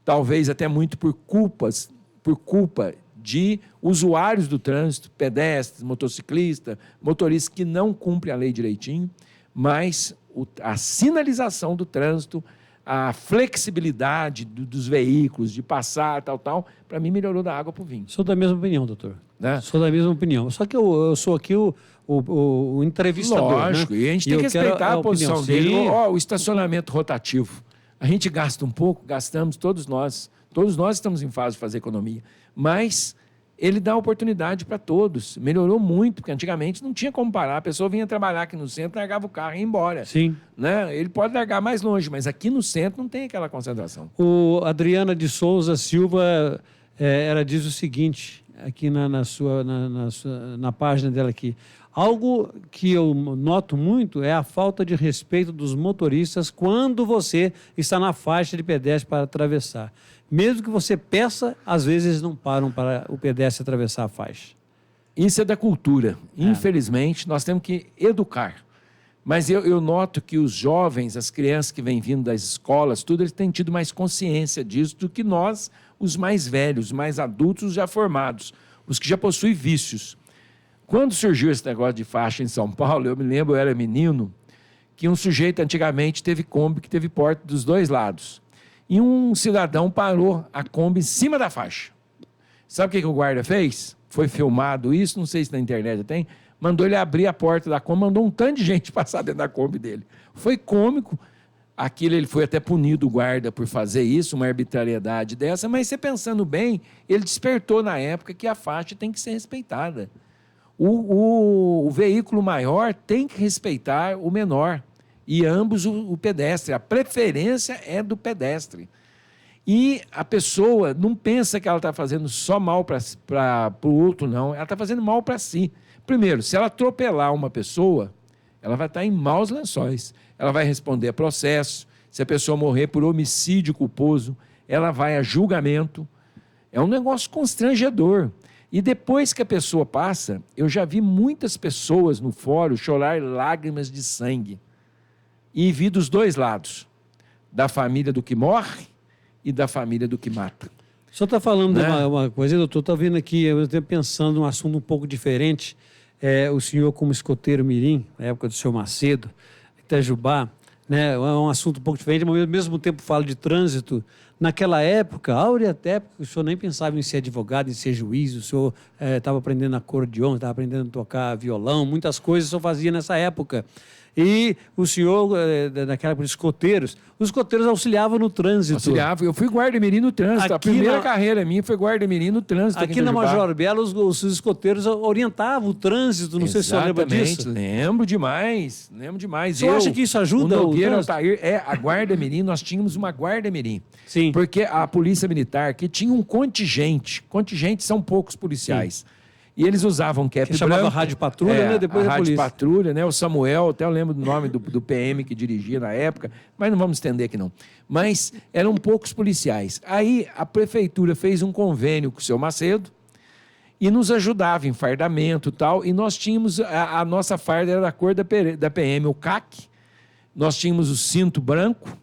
talvez até muito por culpa de usuários do trânsito, pedestres, motociclistas, motoristas que não cumprem a lei direitinho, mas a sinalização do trânsito, a flexibilidade dos veículos, de passar, tal, para mim melhorou da água para o vinho. Sou da mesma opinião, doutor. Né? Sou da mesma opinião. Só que eu sou aqui o entrevistador. Lógico, né? e a gente tem que respeitar a posição dele. O estacionamento rotativo. A gente gasta um pouco, gastamos todos nós. Todos nós estamos em fase de fazer economia. Mas ele dá oportunidade para todos. Melhorou muito, porque antigamente não tinha como parar. A pessoa vinha trabalhar aqui no centro, largava o carro e ia embora. Sim. Né? Ele pode largar mais longe, mas aqui no centro não tem aquela concentração. O Adriana de Souza Silva, ela diz o seguinte, aqui na página dela aqui. Algo que eu noto muito é a falta de respeito dos motoristas quando você está na faixa de pedestre para atravessar. Mesmo que você peça, às vezes eles não param para o pedestre atravessar a faixa. Isso é da cultura. Infelizmente, nós temos que educar. Mas eu noto que os jovens, as crianças que vêm vindo das escolas, tudo, eles têm tido mais consciência disso do que nós, os mais velhos, os mais adultos, os já formados, os que já possuem vícios. Quando surgiu esse negócio de faixa em São Paulo, eu me lembro, eu era menino, que um sujeito antigamente teve Kombi que teve porta dos dois lados. E um cidadão parou a Kombi em cima da faixa. Sabe o que o guarda fez? Foi filmado isso, não sei se na internet tem, mandou ele abrir a porta da Kombi, mandou um tanto de gente passar dentro da Kombi dele. Foi cômico. Aquilo, ele foi até punido, o guarda, por fazer isso, uma arbitrariedade dessa, mas você pensando bem, ele despertou na época que a faixa tem que ser respeitada. O veículo maior tem que respeitar o menor, e ambos o pedestre. A preferência é do pedestre. E a pessoa não pensa que ela está fazendo só mal para o outro, não. Ela está fazendo mal para si. Primeiro, se ela atropelar uma pessoa, ela vai estar em maus lençóis. Ela vai responder a processo. Se a pessoa morrer por homicídio culposo, ela vai a julgamento. É um negócio constrangedor. E depois que a pessoa passa, eu já vi muitas pessoas no fórum chorar lágrimas de sangue. E vi dos dois lados, da família do que morre e da família do que mata. O senhor está falando de uma coisa, doutor, está vendo aqui, eu estou pensando num assunto um pouco diferente. O senhor como escoteiro mirim, na época do seu Macedo, Itajubá, né, é um assunto um pouco diferente, mas ao mesmo tempo falo de trânsito. Naquela época, áurea época, o senhor nem pensava em ser advogado, em ser juiz, o senhor estava aprendendo acordeon, estava aprendendo a tocar violão, muitas coisas o senhor fazia nessa época. E o senhor, naquela época, os escoteiros auxiliavam no trânsito. Auxiliava. Eu fui guarda-mirim no trânsito. A primeira carreira minha foi guarda-mirim no trânsito. Aqui na Major Belo, os escoteiros orientavam o trânsito. Não sei se o senhor lembra disso. Lembro demais. Você acha que isso ajuda? O Nogueira Altair, a guarda-mirim, nós tínhamos uma guarda-mirim. Sim. Porque a polícia militar aqui tinha um contingente. Contingente são poucos policiais. Sim. E eles usavam cap branco. Chamava Rádio Patrulha, né? Depois a Rádio Patrulha, né? O Samuel, até eu lembro do nome do PM que dirigia na época, mas não vamos estender aqui não. Mas eram poucos policiais. Aí a prefeitura fez um convênio com o seu Macedo e nos ajudava em fardamento e tal, e nós tínhamos, a nossa farda era da cor da PM, o CAC, nós tínhamos o cinto branco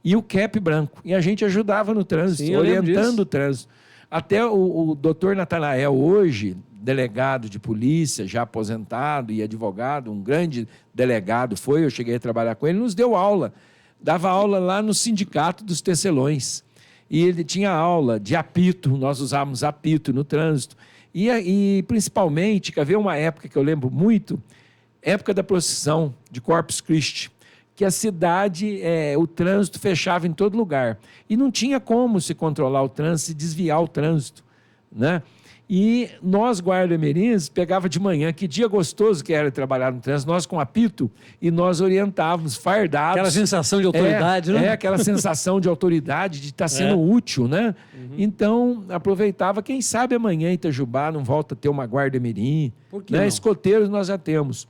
e o cap branco, e a gente ajudava no trânsito, sim, orientando o trânsito. Até o doutor Natanael hoje, delegado de polícia, já aposentado e advogado, um grande delegado eu cheguei a trabalhar com ele, nos deu aula, dava aula lá no sindicato dos tecelões, e ele tinha aula de apito, nós usávamos apito no trânsito, e principalmente, quer ver uma época que eu lembro muito, época da procissão de Corpus Christi, que a cidade, o trânsito fechava em todo lugar, e não tinha como se controlar o trânsito e desviar o trânsito, né? E nós, guarda-mirins, pegava de manhã, que dia gostoso que era trabalhar no trânsito, nós com apito, e nós orientávamos, fardados. Aquela sensação de autoridade, né? Aquela sensação de autoridade, de estar sendo útil, né? Uhum. Então, aproveitava, quem sabe amanhã em Itajubá não volta a ter uma guarda-mirim. Por que né? não? Escoteiros nós já temos.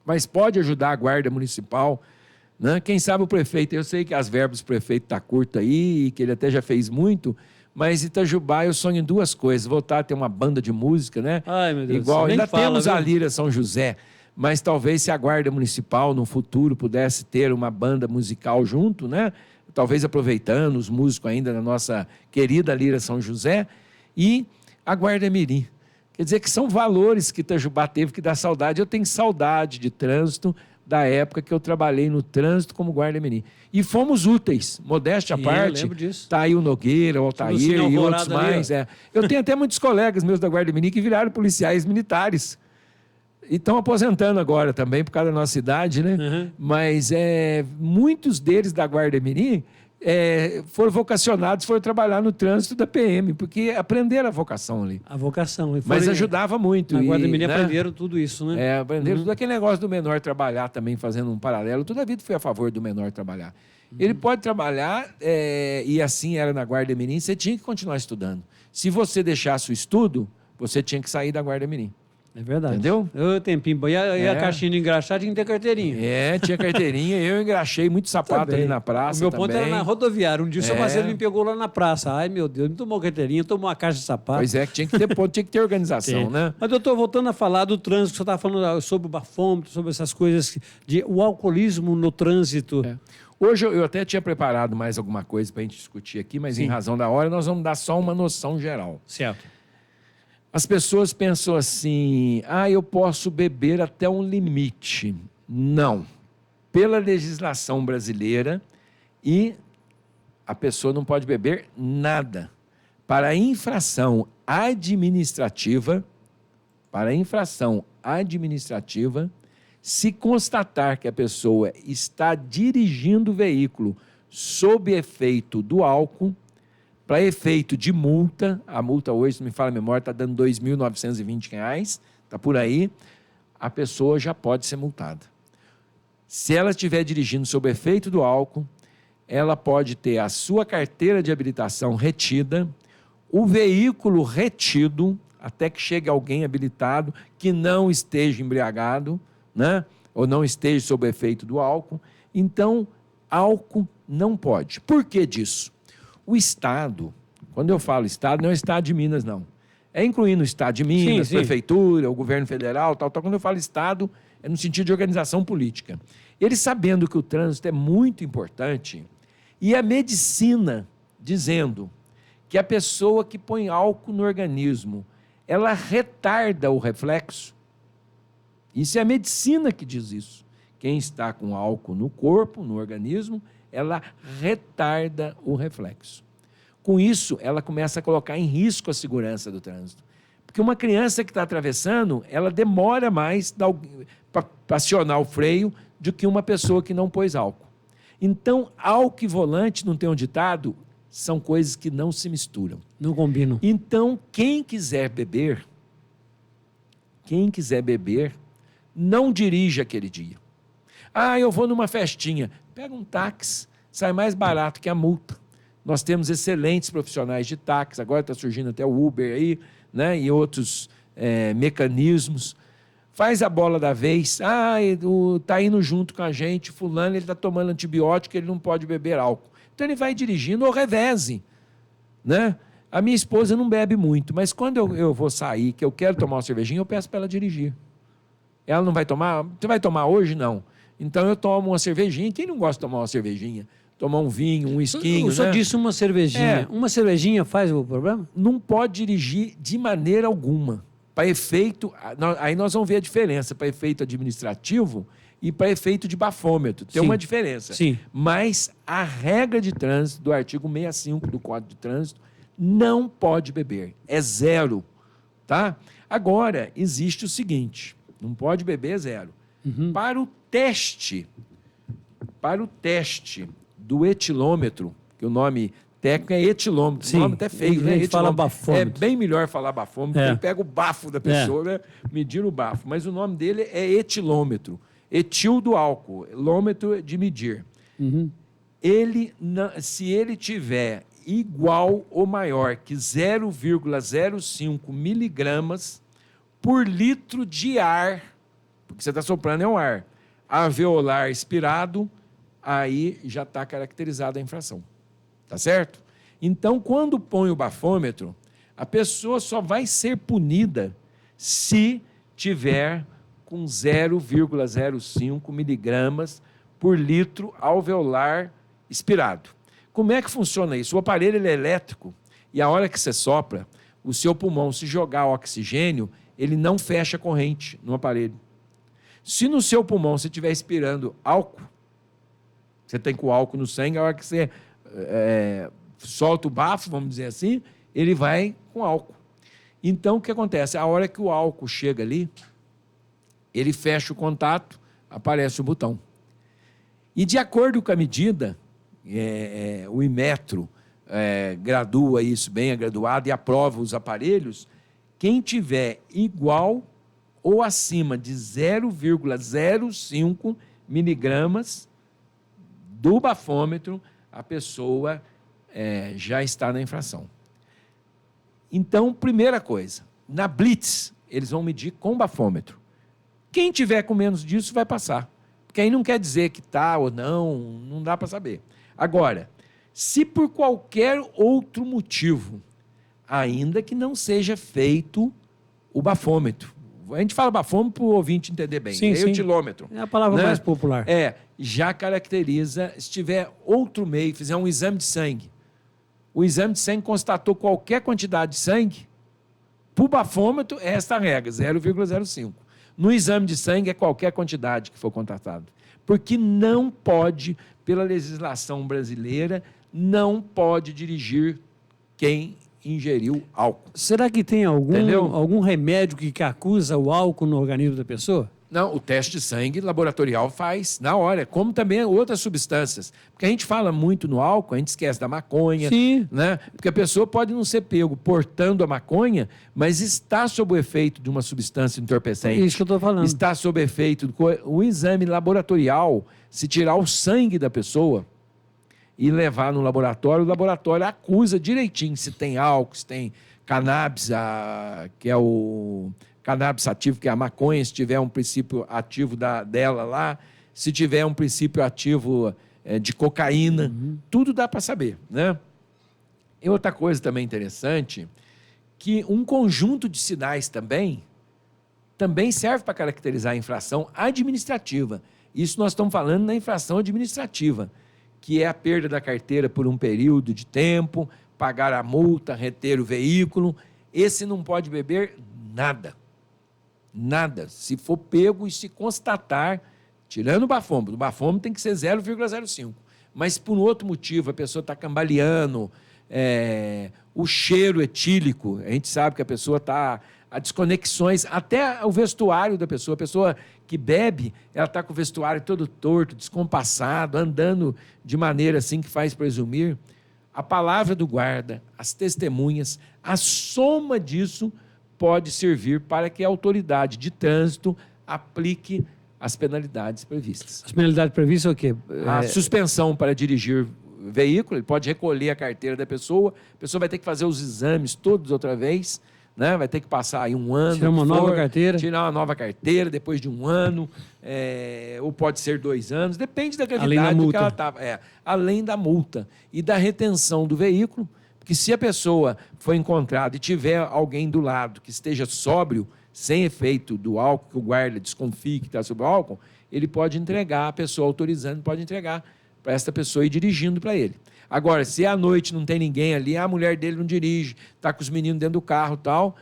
Mas pode ajudar a guarda municipal, né? Quem sabe o prefeito, eu sei que as verbas do prefeito estão curtas aí, e que ele até já fez muito, mas Itajubá eu sonho em duas coisas, voltar a ter uma banda de música, né? Ai, meu Deus. Igual, ainda temos a Lira São José, mas talvez se a Guarda Municipal no futuro pudesse ter uma banda musical junto, né? Talvez aproveitando os músicos ainda da nossa querida Lira São José e a Guarda Mirim. Quer dizer que são valores que Itajubá teve que dar saudade. Eu tenho saudade de trânsito, da época que eu trabalhei no trânsito como guarda-mirim. E fomos úteis, modéstia à parte. Eu lembro disso. Está aí o Nogueira, o Altair e outros mais. Eu tenho até muitos colegas meus da Guarda-Mirim que viraram policiais militares. E estão aposentando agora também, por causa da nossa idade, né? Uhum. Mas muitos deles da Guarda-Mirim foram vocacionados, foram trabalhar no trânsito da PM, porque aprenderam a vocação ali. A vocação. Mas ajudava muito. Na Guarda-Mirim, né? aprenderam tudo isso, né? Aprenderam tudo aquele negócio do menor trabalhar também, fazendo um paralelo. Toda a vida fui a favor do menor trabalhar. Ele pode trabalhar, e assim era na Guarda-Mirim, você tinha que continuar estudando. Se você deixasse o estudo, você tinha que sair da Guarda-Mirim. É verdade. Entendeu? Eu tempinho. E a caixinha de engraxar tinha que ter carteirinha. Tinha carteirinha. Eu engraxei muito sapato ali na praça. O meu também. ponto era na rodoviária. Um dia o seu parceiro me pegou lá na praça. Ai, meu Deus, me tomou carteirinha, tomou uma caixa de sapato. Pois é, que tinha que ter ponto, tinha que ter organização, né? Mas, doutor, voltando a falar do trânsito, que você estava falando sobre o bafômetro, sobre essas coisas, o alcoolismo no trânsito. Hoje eu até tinha preparado mais alguma coisa para a gente discutir aqui, mas em razão da hora nós vamos dar só uma noção geral. Certo. As pessoas pensam assim, eu posso beber até um limite. Não. Pela legislação brasileira, a pessoa não pode beber nada. Para infração administrativa, se constatar que a pessoa está dirigindo o veículo sob efeito do álcool, para efeito de multa, a multa hoje, se não me fala a memória, está dando R$ 2.920, está por aí, a pessoa já pode ser multada. Se ela estiver dirigindo sob efeito do álcool, ela pode ter a sua carteira de habilitação retida, o veículo retido, até que chegue alguém habilitado que não esteja embriagado, né? Ou não esteja sob efeito do álcool. Então, álcool não pode. Por que disso? O Estado, quando eu falo Estado, não é o Estado de Minas, não. É incluindo o Estado de Minas, Prefeitura, o governo federal, tal. Quando eu falo Estado, é no sentido de organização política. Eles sabendo que o trânsito é muito importante, e a medicina dizendo que a pessoa que põe álcool no organismo, ela retarda o reflexo. Isso é a medicina que diz isso. Quem está com álcool no corpo, no organismo, ela retarda o reflexo. Com isso, ela começa a colocar em risco a segurança do trânsito. Porque uma criança que está atravessando, ela demora mais para acionar o freio do que uma pessoa que não pôs álcool. Então, álcool e volante, não tem um ditado, são coisas que não se misturam. Não combinam. Então, quem quiser beber, não dirija aquele dia. Eu vou numa festinha. Pega um táxi, sai mais barato que a multa. Nós temos excelentes profissionais de táxi, agora está surgindo até o Uber aí, né? E outros mecanismos. Faz a bola da vez. Está indo junto com a gente, fulano, ele está tomando antibiótico, ele não pode beber álcool. Então ele vai dirigindo ou reveze, né? A minha esposa não bebe muito, mas quando eu vou sair, que eu quero tomar uma cervejinha, eu peço para ela dirigir. Ela não vai tomar? Você vai tomar hoje? Não. Então eu tomo uma cervejinha. Quem não gosta de tomar uma cervejinha? Tomar um vinho, um esquinho, Eu só disse uma cervejinha. Uma cervejinha faz o problema? Não pode dirigir de maneira alguma. Para efeito... Aí nós vamos ver a diferença para efeito administrativo e para efeito de bafômetro. Tem uma diferença. Sim. Mas a regra de trânsito do artigo 65 do Código de Trânsito não pode beber. É 0. Tá? Agora, existe o seguinte. Não pode beber 0. Para o teste do etilômetro, que o nome técnico é etilômetro, o nome até feio, né? Ele fala bafômetro. É bem melhor falar bafômetro, porque ele pega o bafo da pessoa, né? Medir o bafo. Mas o nome dele é etilômetro. Etil do álcool, lômetro de medir. Se ele tiver igual ou maior que 0,05 miligramas por litro de ar, porque você está soprando é um ar alveolar expirado, aí já está caracterizada a infração. Tá certo? Então, quando põe o bafômetro, a pessoa só vai ser punida se tiver com 0,05 miligramas por litro alveolar expirado. Como é que funciona isso? O aparelho ele é elétrico e a hora que você sopra, o seu pulmão, se jogar oxigênio, ele não fecha a corrente no aparelho. Se no seu pulmão você estiver expirando álcool, você tem com álcool no sangue, a hora que você solta o bafo, vamos dizer assim, ele vai com álcool. Então, o que acontece? A hora que o álcool chega ali, ele fecha o contato, aparece o botão. E de acordo com a medida, o Inmetro gradua isso bem graduado e aprova os aparelhos, quem tiver igual ou acima de 0,05 miligramas do bafômetro, a pessoa já está na infração. Então, primeira coisa, na Blitz, eles vão medir com bafômetro. Quem tiver com menos disso vai passar. Porque aí não quer dizer que está ou não dá para saber. Agora, se por qualquer outro motivo, ainda que não seja feito o bafômetro, a gente fala bafômetro para o ouvinte entender bem, sim, sim. O etilômetro. É a palavra mais popular. Já caracteriza, se tiver outro meio, fizer um exame de sangue, o exame de sangue constatou qualquer quantidade de sangue, para o bafômetro é esta regra, 0,05. No exame de sangue é qualquer quantidade que for constatado. Porque não pode, pela legislação brasileira, não pode dirigir quem ingeriu álcool. Será que tem algum remédio que acusa o álcool no organismo da pessoa? Não, o teste de sangue laboratorial faz na hora, como também outras substâncias. Porque a gente fala muito no álcool, a gente esquece da maconha, sim, né? Porque a pessoa pode não ser pego portando a maconha, mas está sob o efeito de uma substância entorpecente. Isso que eu estou falando. Está sob efeito o exame laboratorial, se tirar o sangue da pessoa e levar no laboratório, o laboratório acusa direitinho se tem álcool, se tem cannabis, que é o cannabis ativo, que é a maconha, se tiver um princípio ativo dela lá, se tiver um princípio ativo de cocaína, tudo dá para saber, né? E outra coisa também interessante, que um conjunto de sinais também serve para caracterizar a infração administrativa. Isso nós estamos falando na infração administrativa, que é a perda da carteira por um período de tempo, pagar a multa, reter o veículo. Esse não pode beber nada. Nada. Se for pego e se constatar, tirando o bafômetro tem que ser 0,05. Mas por outro motivo, a pessoa está cambaleando, o cheiro etílico, a gente sabe que a pessoa está... Há desconexões, até o vestuário da pessoa. A pessoa que bebe, ela está com o vestuário todo torto, descompassado, andando de maneira assim que faz presumir. A palavra do guarda, as testemunhas, a soma disso pode servir para que a autoridade de trânsito aplique as penalidades previstas. As penalidades previstas é o quê? A suspensão para dirigir veículo, ele pode recolher a carteira da pessoa, a pessoa vai ter que fazer os exames todos outra vez, né? Vai ter que passar aí um ano. Tirar uma nova carteira. Tirar uma nova carteira depois de um ano, ou pode ser 2 anos, depende da gravidade além da multa. que ela estava. Além da multa e da retenção do veículo, porque se a pessoa for encontrada e tiver alguém do lado que esteja sóbrio, sem efeito do álcool, que o guarda desconfie que está sob o álcool, ele pode entregar, a pessoa autorizando pode entregar para essa pessoa ir dirigindo para ele. Agora, se à noite não tem ninguém ali, a mulher dele não dirige, está com os meninos dentro do carro e tal,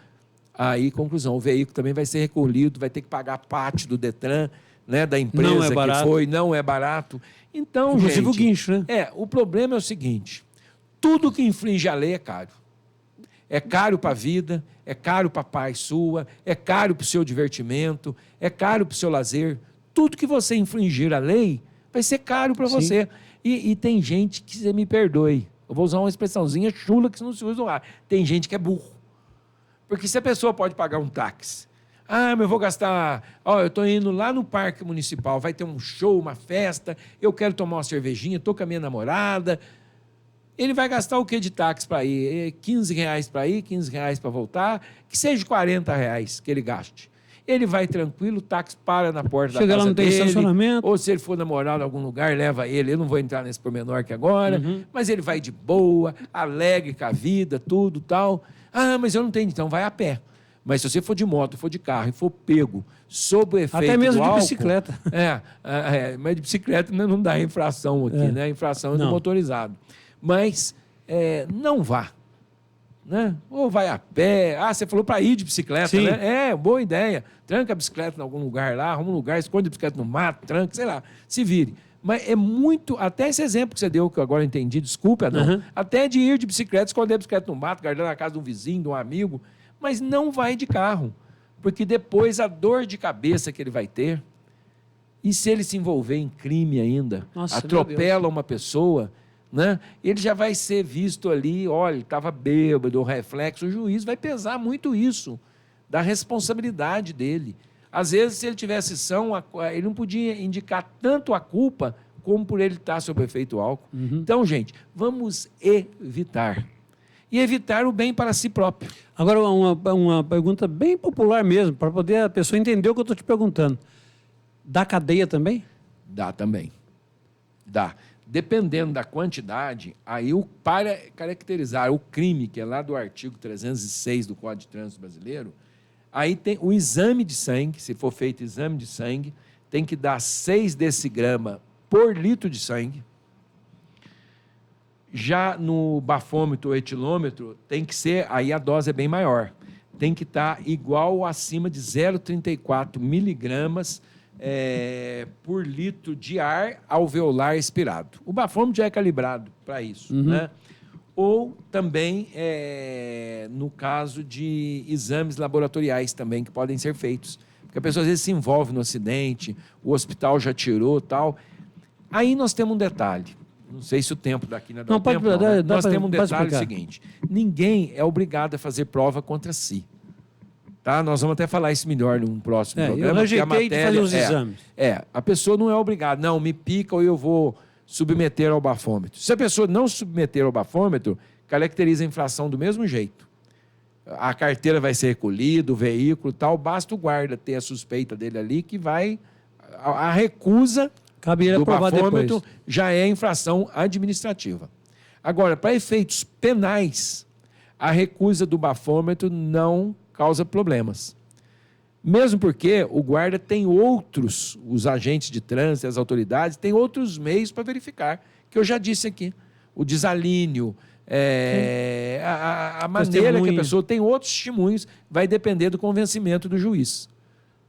aí, conclusão, o veículo também vai ser recolhido, vai ter que pagar parte do Detran, né, da empresa não é barato. Que foi, não é barato. Então, inclusive gente, o guincho, né? O problema é o seguinte, tudo que infringe a lei é caro. É caro para a vida, é caro para a paz sua, é caro para o seu divertimento, é caro para o seu lazer. Tudo que você infringir a lei vai ser caro para você. E tem gente que, você me perdoe, eu vou usar uma expressãozinha chula que não se usa lá. Tem gente que é burro. Porque se a pessoa pode pagar um táxi, mas eu vou gastar, eu estou indo lá no parque municipal, vai ter um show, uma festa, eu quero tomar uma cervejinha, estou com a minha namorada. Ele vai gastar o que de táxi para ir? R$15 para ir, R$15 para voltar, que seja R$40 que ele gaste. Ele vai tranquilo, o táxi para na porta da casa dele. Tem estacionamento. Ou se ele for namorar em algum lugar, leva ele. Eu não vou entrar nesse pormenor aqui agora, mas ele vai de boa, alegre com a vida, tudo tal. Mas eu não tenho, então vai a pé. Mas se você for de moto, for de carro e for pego sob o efeito até mesmo do álcool, de bicicleta. Mas de bicicleta não dá infração aqui, né? Infração é do motorizado. Mas não vá. né? Ou vai a pé. Ah, você falou para ir de bicicleta, Sim. né? É, boa ideia. Tranca a bicicleta em algum lugar lá, arruma um lugar, esconde a bicicleta no mato, tranca, sei lá, se vire. Mas é muito, até esse exemplo que você deu, que eu agora entendi, desculpa, não. Até de ir de bicicleta, esconder a bicicleta no mato, guardar na casa de um vizinho, de um amigo, mas não vai de carro. Porque depois a dor de cabeça que ele vai ter, e se ele se envolver em crime ainda, Nossa, atropela uma pessoa, né? Ele já vai ser visto ali, olha, ele estava bêbado, o reflexo, o juiz vai pesar muito isso, da responsabilidade dele. Às vezes, se ele tivesse são, ele não podia indicar tanto a culpa como por ele estar sob efeito álcool. Então, gente, vamos evitar. E evitar o bem para si próprio. Agora, uma pergunta bem popular mesmo, para poder a pessoa entender o que eu estou te perguntando. Dá cadeia também? Dá também. Dá. Dependendo da quantidade, aí para caracterizar o crime, que é lá do artigo 306 do Código de Trânsito Brasileiro, aí tem o exame de sangue, se for feito exame de sangue, tem que dar 6 decigramas por litro de sangue. Já no bafômetro ou etilômetro, tem que ser, aí a dose é bem maior. Tem que estar igual ou acima de 0,34 miligramas por litro de ar alveolar expirado. O bafômetro já é calibrado para isso, né? Ou também, no caso de exames laboratoriais também, que podem ser feitos. Porque a pessoa às vezes se envolve no acidente, o hospital já tirou tal. Aí nós temos um detalhe. Não sei se o tempo daqui não dá tempo, não, né? Nós temos um detalhe seguinte. Ninguém é obrigado a fazer prova contra si. Tá? Nós vamos até falar isso melhor num próximo programa. Eu rejeitei de fazer os exames. A pessoa não é obrigada. Não, me pica ou eu vou submeter ao bafômetro. Se a pessoa não submeter ao bafômetro, caracteriza a infração do mesmo jeito. A carteira vai ser recolhida, o veículo tal, basta o guarda ter a suspeita dele ali que vai... A recusa do bafômetro depois. Já é infração administrativa. Agora, para efeitos penais, a recusa do bafômetro não causa problemas. Mesmo porque o guarda tem outros, os agentes de trânsito, as autoridades, têm outros meios para verificar, que eu já disse aqui. O desalíneo, a maneira que a pessoa tem outros testemunhos, vai depender do convencimento do juiz.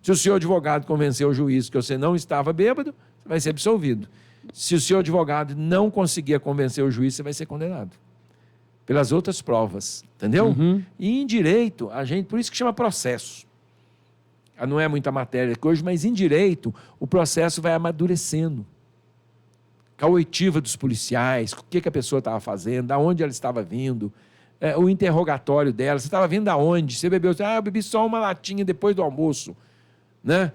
Se o senhor advogado convencer o juiz que você não estava bêbado, você vai ser absolvido. Se o senhor advogado não conseguir convencer o juiz, você vai ser condenado. Pelas outras provas, entendeu? E em direito, a gente, por isso que chama processo. Não é muita matéria hoje, mas em direito, o processo vai amadurecendo. Com a oitiva dos policiais, o que a pessoa estava fazendo, de onde ela estava vindo, o interrogatório dela, você estava vindo de onde? Você bebeu? Eu bebi só uma latinha depois do almoço. Né?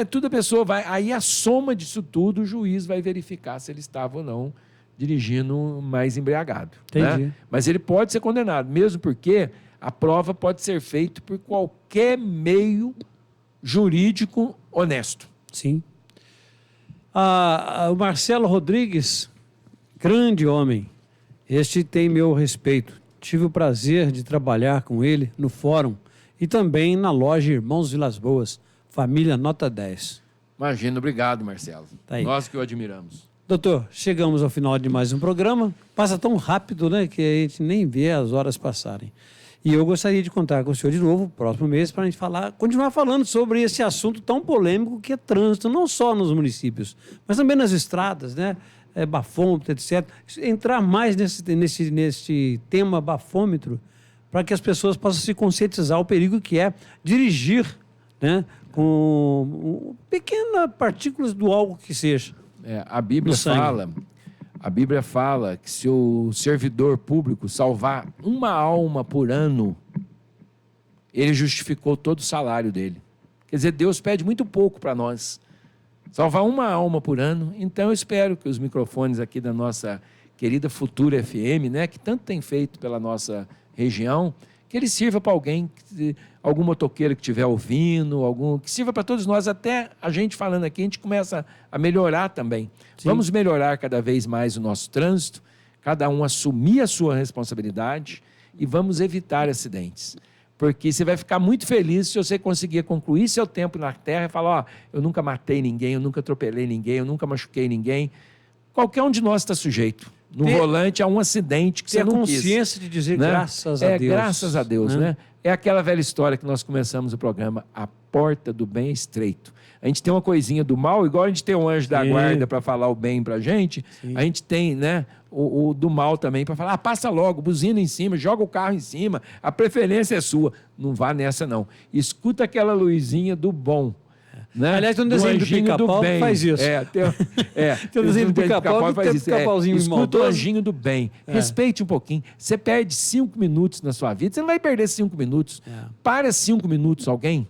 Tudo a pessoa vai... Aí a soma disso tudo, o juiz vai verificar se ele estava ou não dirigindo mais embriagado. Entendi. Né? Mas ele pode ser condenado, mesmo porque a prova pode ser feita por qualquer meio jurídico honesto. Sim. O Marcelo Rodrigues, grande homem, este tem meu respeito. Tive o prazer de trabalhar com ele no fórum e também na loja Irmãos Vilas Boas, família nota 10. Imagina, obrigado, Marcelo. Tá aí. Nós que o admiramos. Doutor, chegamos ao final de mais um programa. Passa tão rápido, né, que a gente nem vê as horas passarem. E eu gostaria de contar com o senhor de novo, próximo mês, para a gente continuar falando sobre esse assunto tão polêmico que é trânsito, não só nos municípios, mas também nas estradas, né? Bafômetro, etc. Entrar mais nesse tema bafômetro, para que as pessoas possam se conscientizar o perigo que é dirigir, né, com pequenas partículas do álcool que seja. A Bíblia fala que se o servidor público salvar uma alma por ano, ele justificou todo o salário dele. Quer dizer, Deus pede muito pouco para nós. Salvar uma alma por ano. Então, eu espero que os microfones aqui da nossa querida Futura FM, né, que tanto tem feito pela nossa região, que ele sirva para alguém, algum motoqueiro que estiver ouvindo, que sirva para todos nós, até a gente falando aqui, a gente começa a melhorar também. Sim. Vamos melhorar cada vez mais o nosso trânsito, cada um assumir a sua responsabilidade e vamos evitar acidentes. Porque você vai ficar muito feliz se você conseguir concluir seu tempo na Terra e falar, eu nunca matei ninguém, eu nunca atropelei ninguém, eu nunca machuquei ninguém. Qualquer um de nós está sujeito. No volante há um acidente que Ter você a não quis. consciência de dizer Né? graças a Deus. Graças a Deus, né? É aquela velha história que nós começamos o programa, a porta do bem é estreito. A gente tem uma coisinha do mal, igual a gente tem um anjo da guarda para falar o bem pra gente, a gente tem, né, o do mal também para falar, passa logo, buzina em cima, joga o carro em cima, a preferência é sua. Não vá nessa, não. Escuta aquela luzinha do bom. Né? Aliás, tem um desenho do Pica-Pau que faz isso. Tem um desenho do Pica-Pau que faz tem isso. Pica-Pauzinho Escuta maldoso. o anjinho do bem. Respeite um pouquinho. Você perde 5 minutos na sua vida, você não vai perder 5 minutos. Para 5 minutos alguém,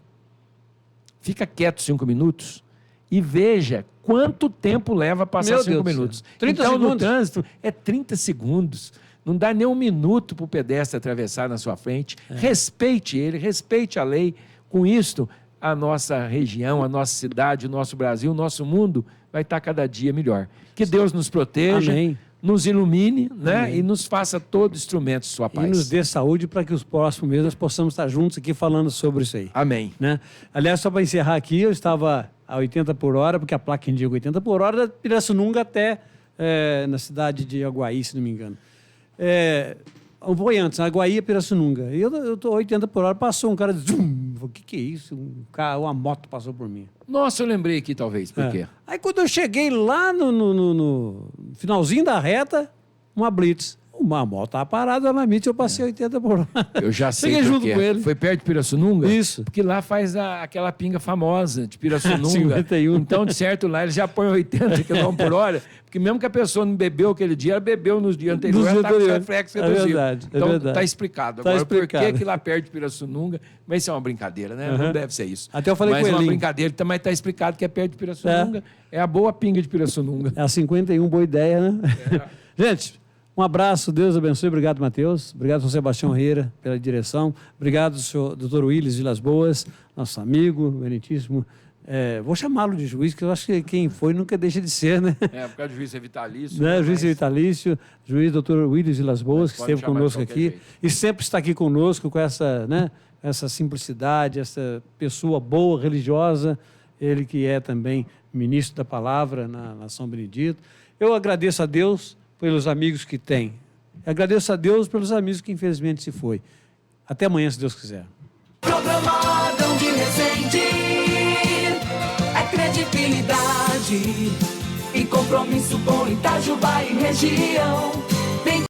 fica quieto 5 minutos e veja quanto tempo leva a passar 5 minutos. 30 então, segundos. no trânsito, é 30 segundos. Não dá nem um minuto para o pedestre atravessar na sua frente. Respeite ele, respeite a lei. Com isto, a nossa região, a nossa cidade, o nosso Brasil, o nosso mundo vai estar cada dia melhor. Que Deus nos proteja, Amém. nos ilumine, né? E nos faça todo instrumento de sua paz. E nos dê saúde para que os próximos meses nós possamos estar juntos aqui falando sobre isso aí. Amém. Né? Aliás, só para encerrar aqui, eu estava a 80 por hora, porque a placa indica 80 por hora, da Pirassununga até na cidade de Aguaí, se não me engano. Eu vou antes, Aguaí a Pirassununga. E eu estou 80 por hora, passou um cara, o que é isso? Uma moto passou por mim. Nossa, eu lembrei aqui, talvez, por quê? Aí quando eu cheguei lá no finalzinho da reta, uma blitz. Uma moto estava parada na MIT, eu passei 80 por hora. Eu já sei Cheguei junto por quê. com ele. Foi perto de Pirassununga? Isso. Porque lá faz aquela pinga famosa de Pirassununga. 51. Então, de certo, lá eles já põem 80 km por hora, porque mesmo que a pessoa não bebeu aquele dia, ela bebeu nos dias anteriores, ela está com os reflexos reduzidos. Verdade, então, verdade. está explicado. Tá Agora, explicado. por que lá perto de Pirassununga? Mas isso é uma brincadeira, né? Não deve ser isso. Até eu falei mas com é uma ele. brincadeira, mas está explicado que é perto de Pirassununga. É a boa pinga de Pirassununga. É a 51, boa ideia, né? Gente, um abraço, Deus abençoe. Obrigado, Matheus. Obrigado, Sr. Sebastião Reira, pela direção. Obrigado, senhor Dr. Willis Vilas Boas, nosso amigo, meritíssimo. Vou chamá-lo de juiz, que eu acho que quem foi nunca deixa de ser, né? Por causa do juiz é vitalício. Né? Juiz vitalício, juiz Dr. Willis Vilas Boas, que esteve conosco aqui e sempre está aqui conosco com essa, né, essa simplicidade, essa pessoa boa, religiosa, ele que é também ministro da palavra na São Benedito. Eu agradeço a Deus pelos amigos que tem. Agradeço a Deus pelos amigos que infelizmente se foi. Até amanhã, se Deus quiser. Programa Adão de Resende é credibilidade e compromisso com Itajubá e região.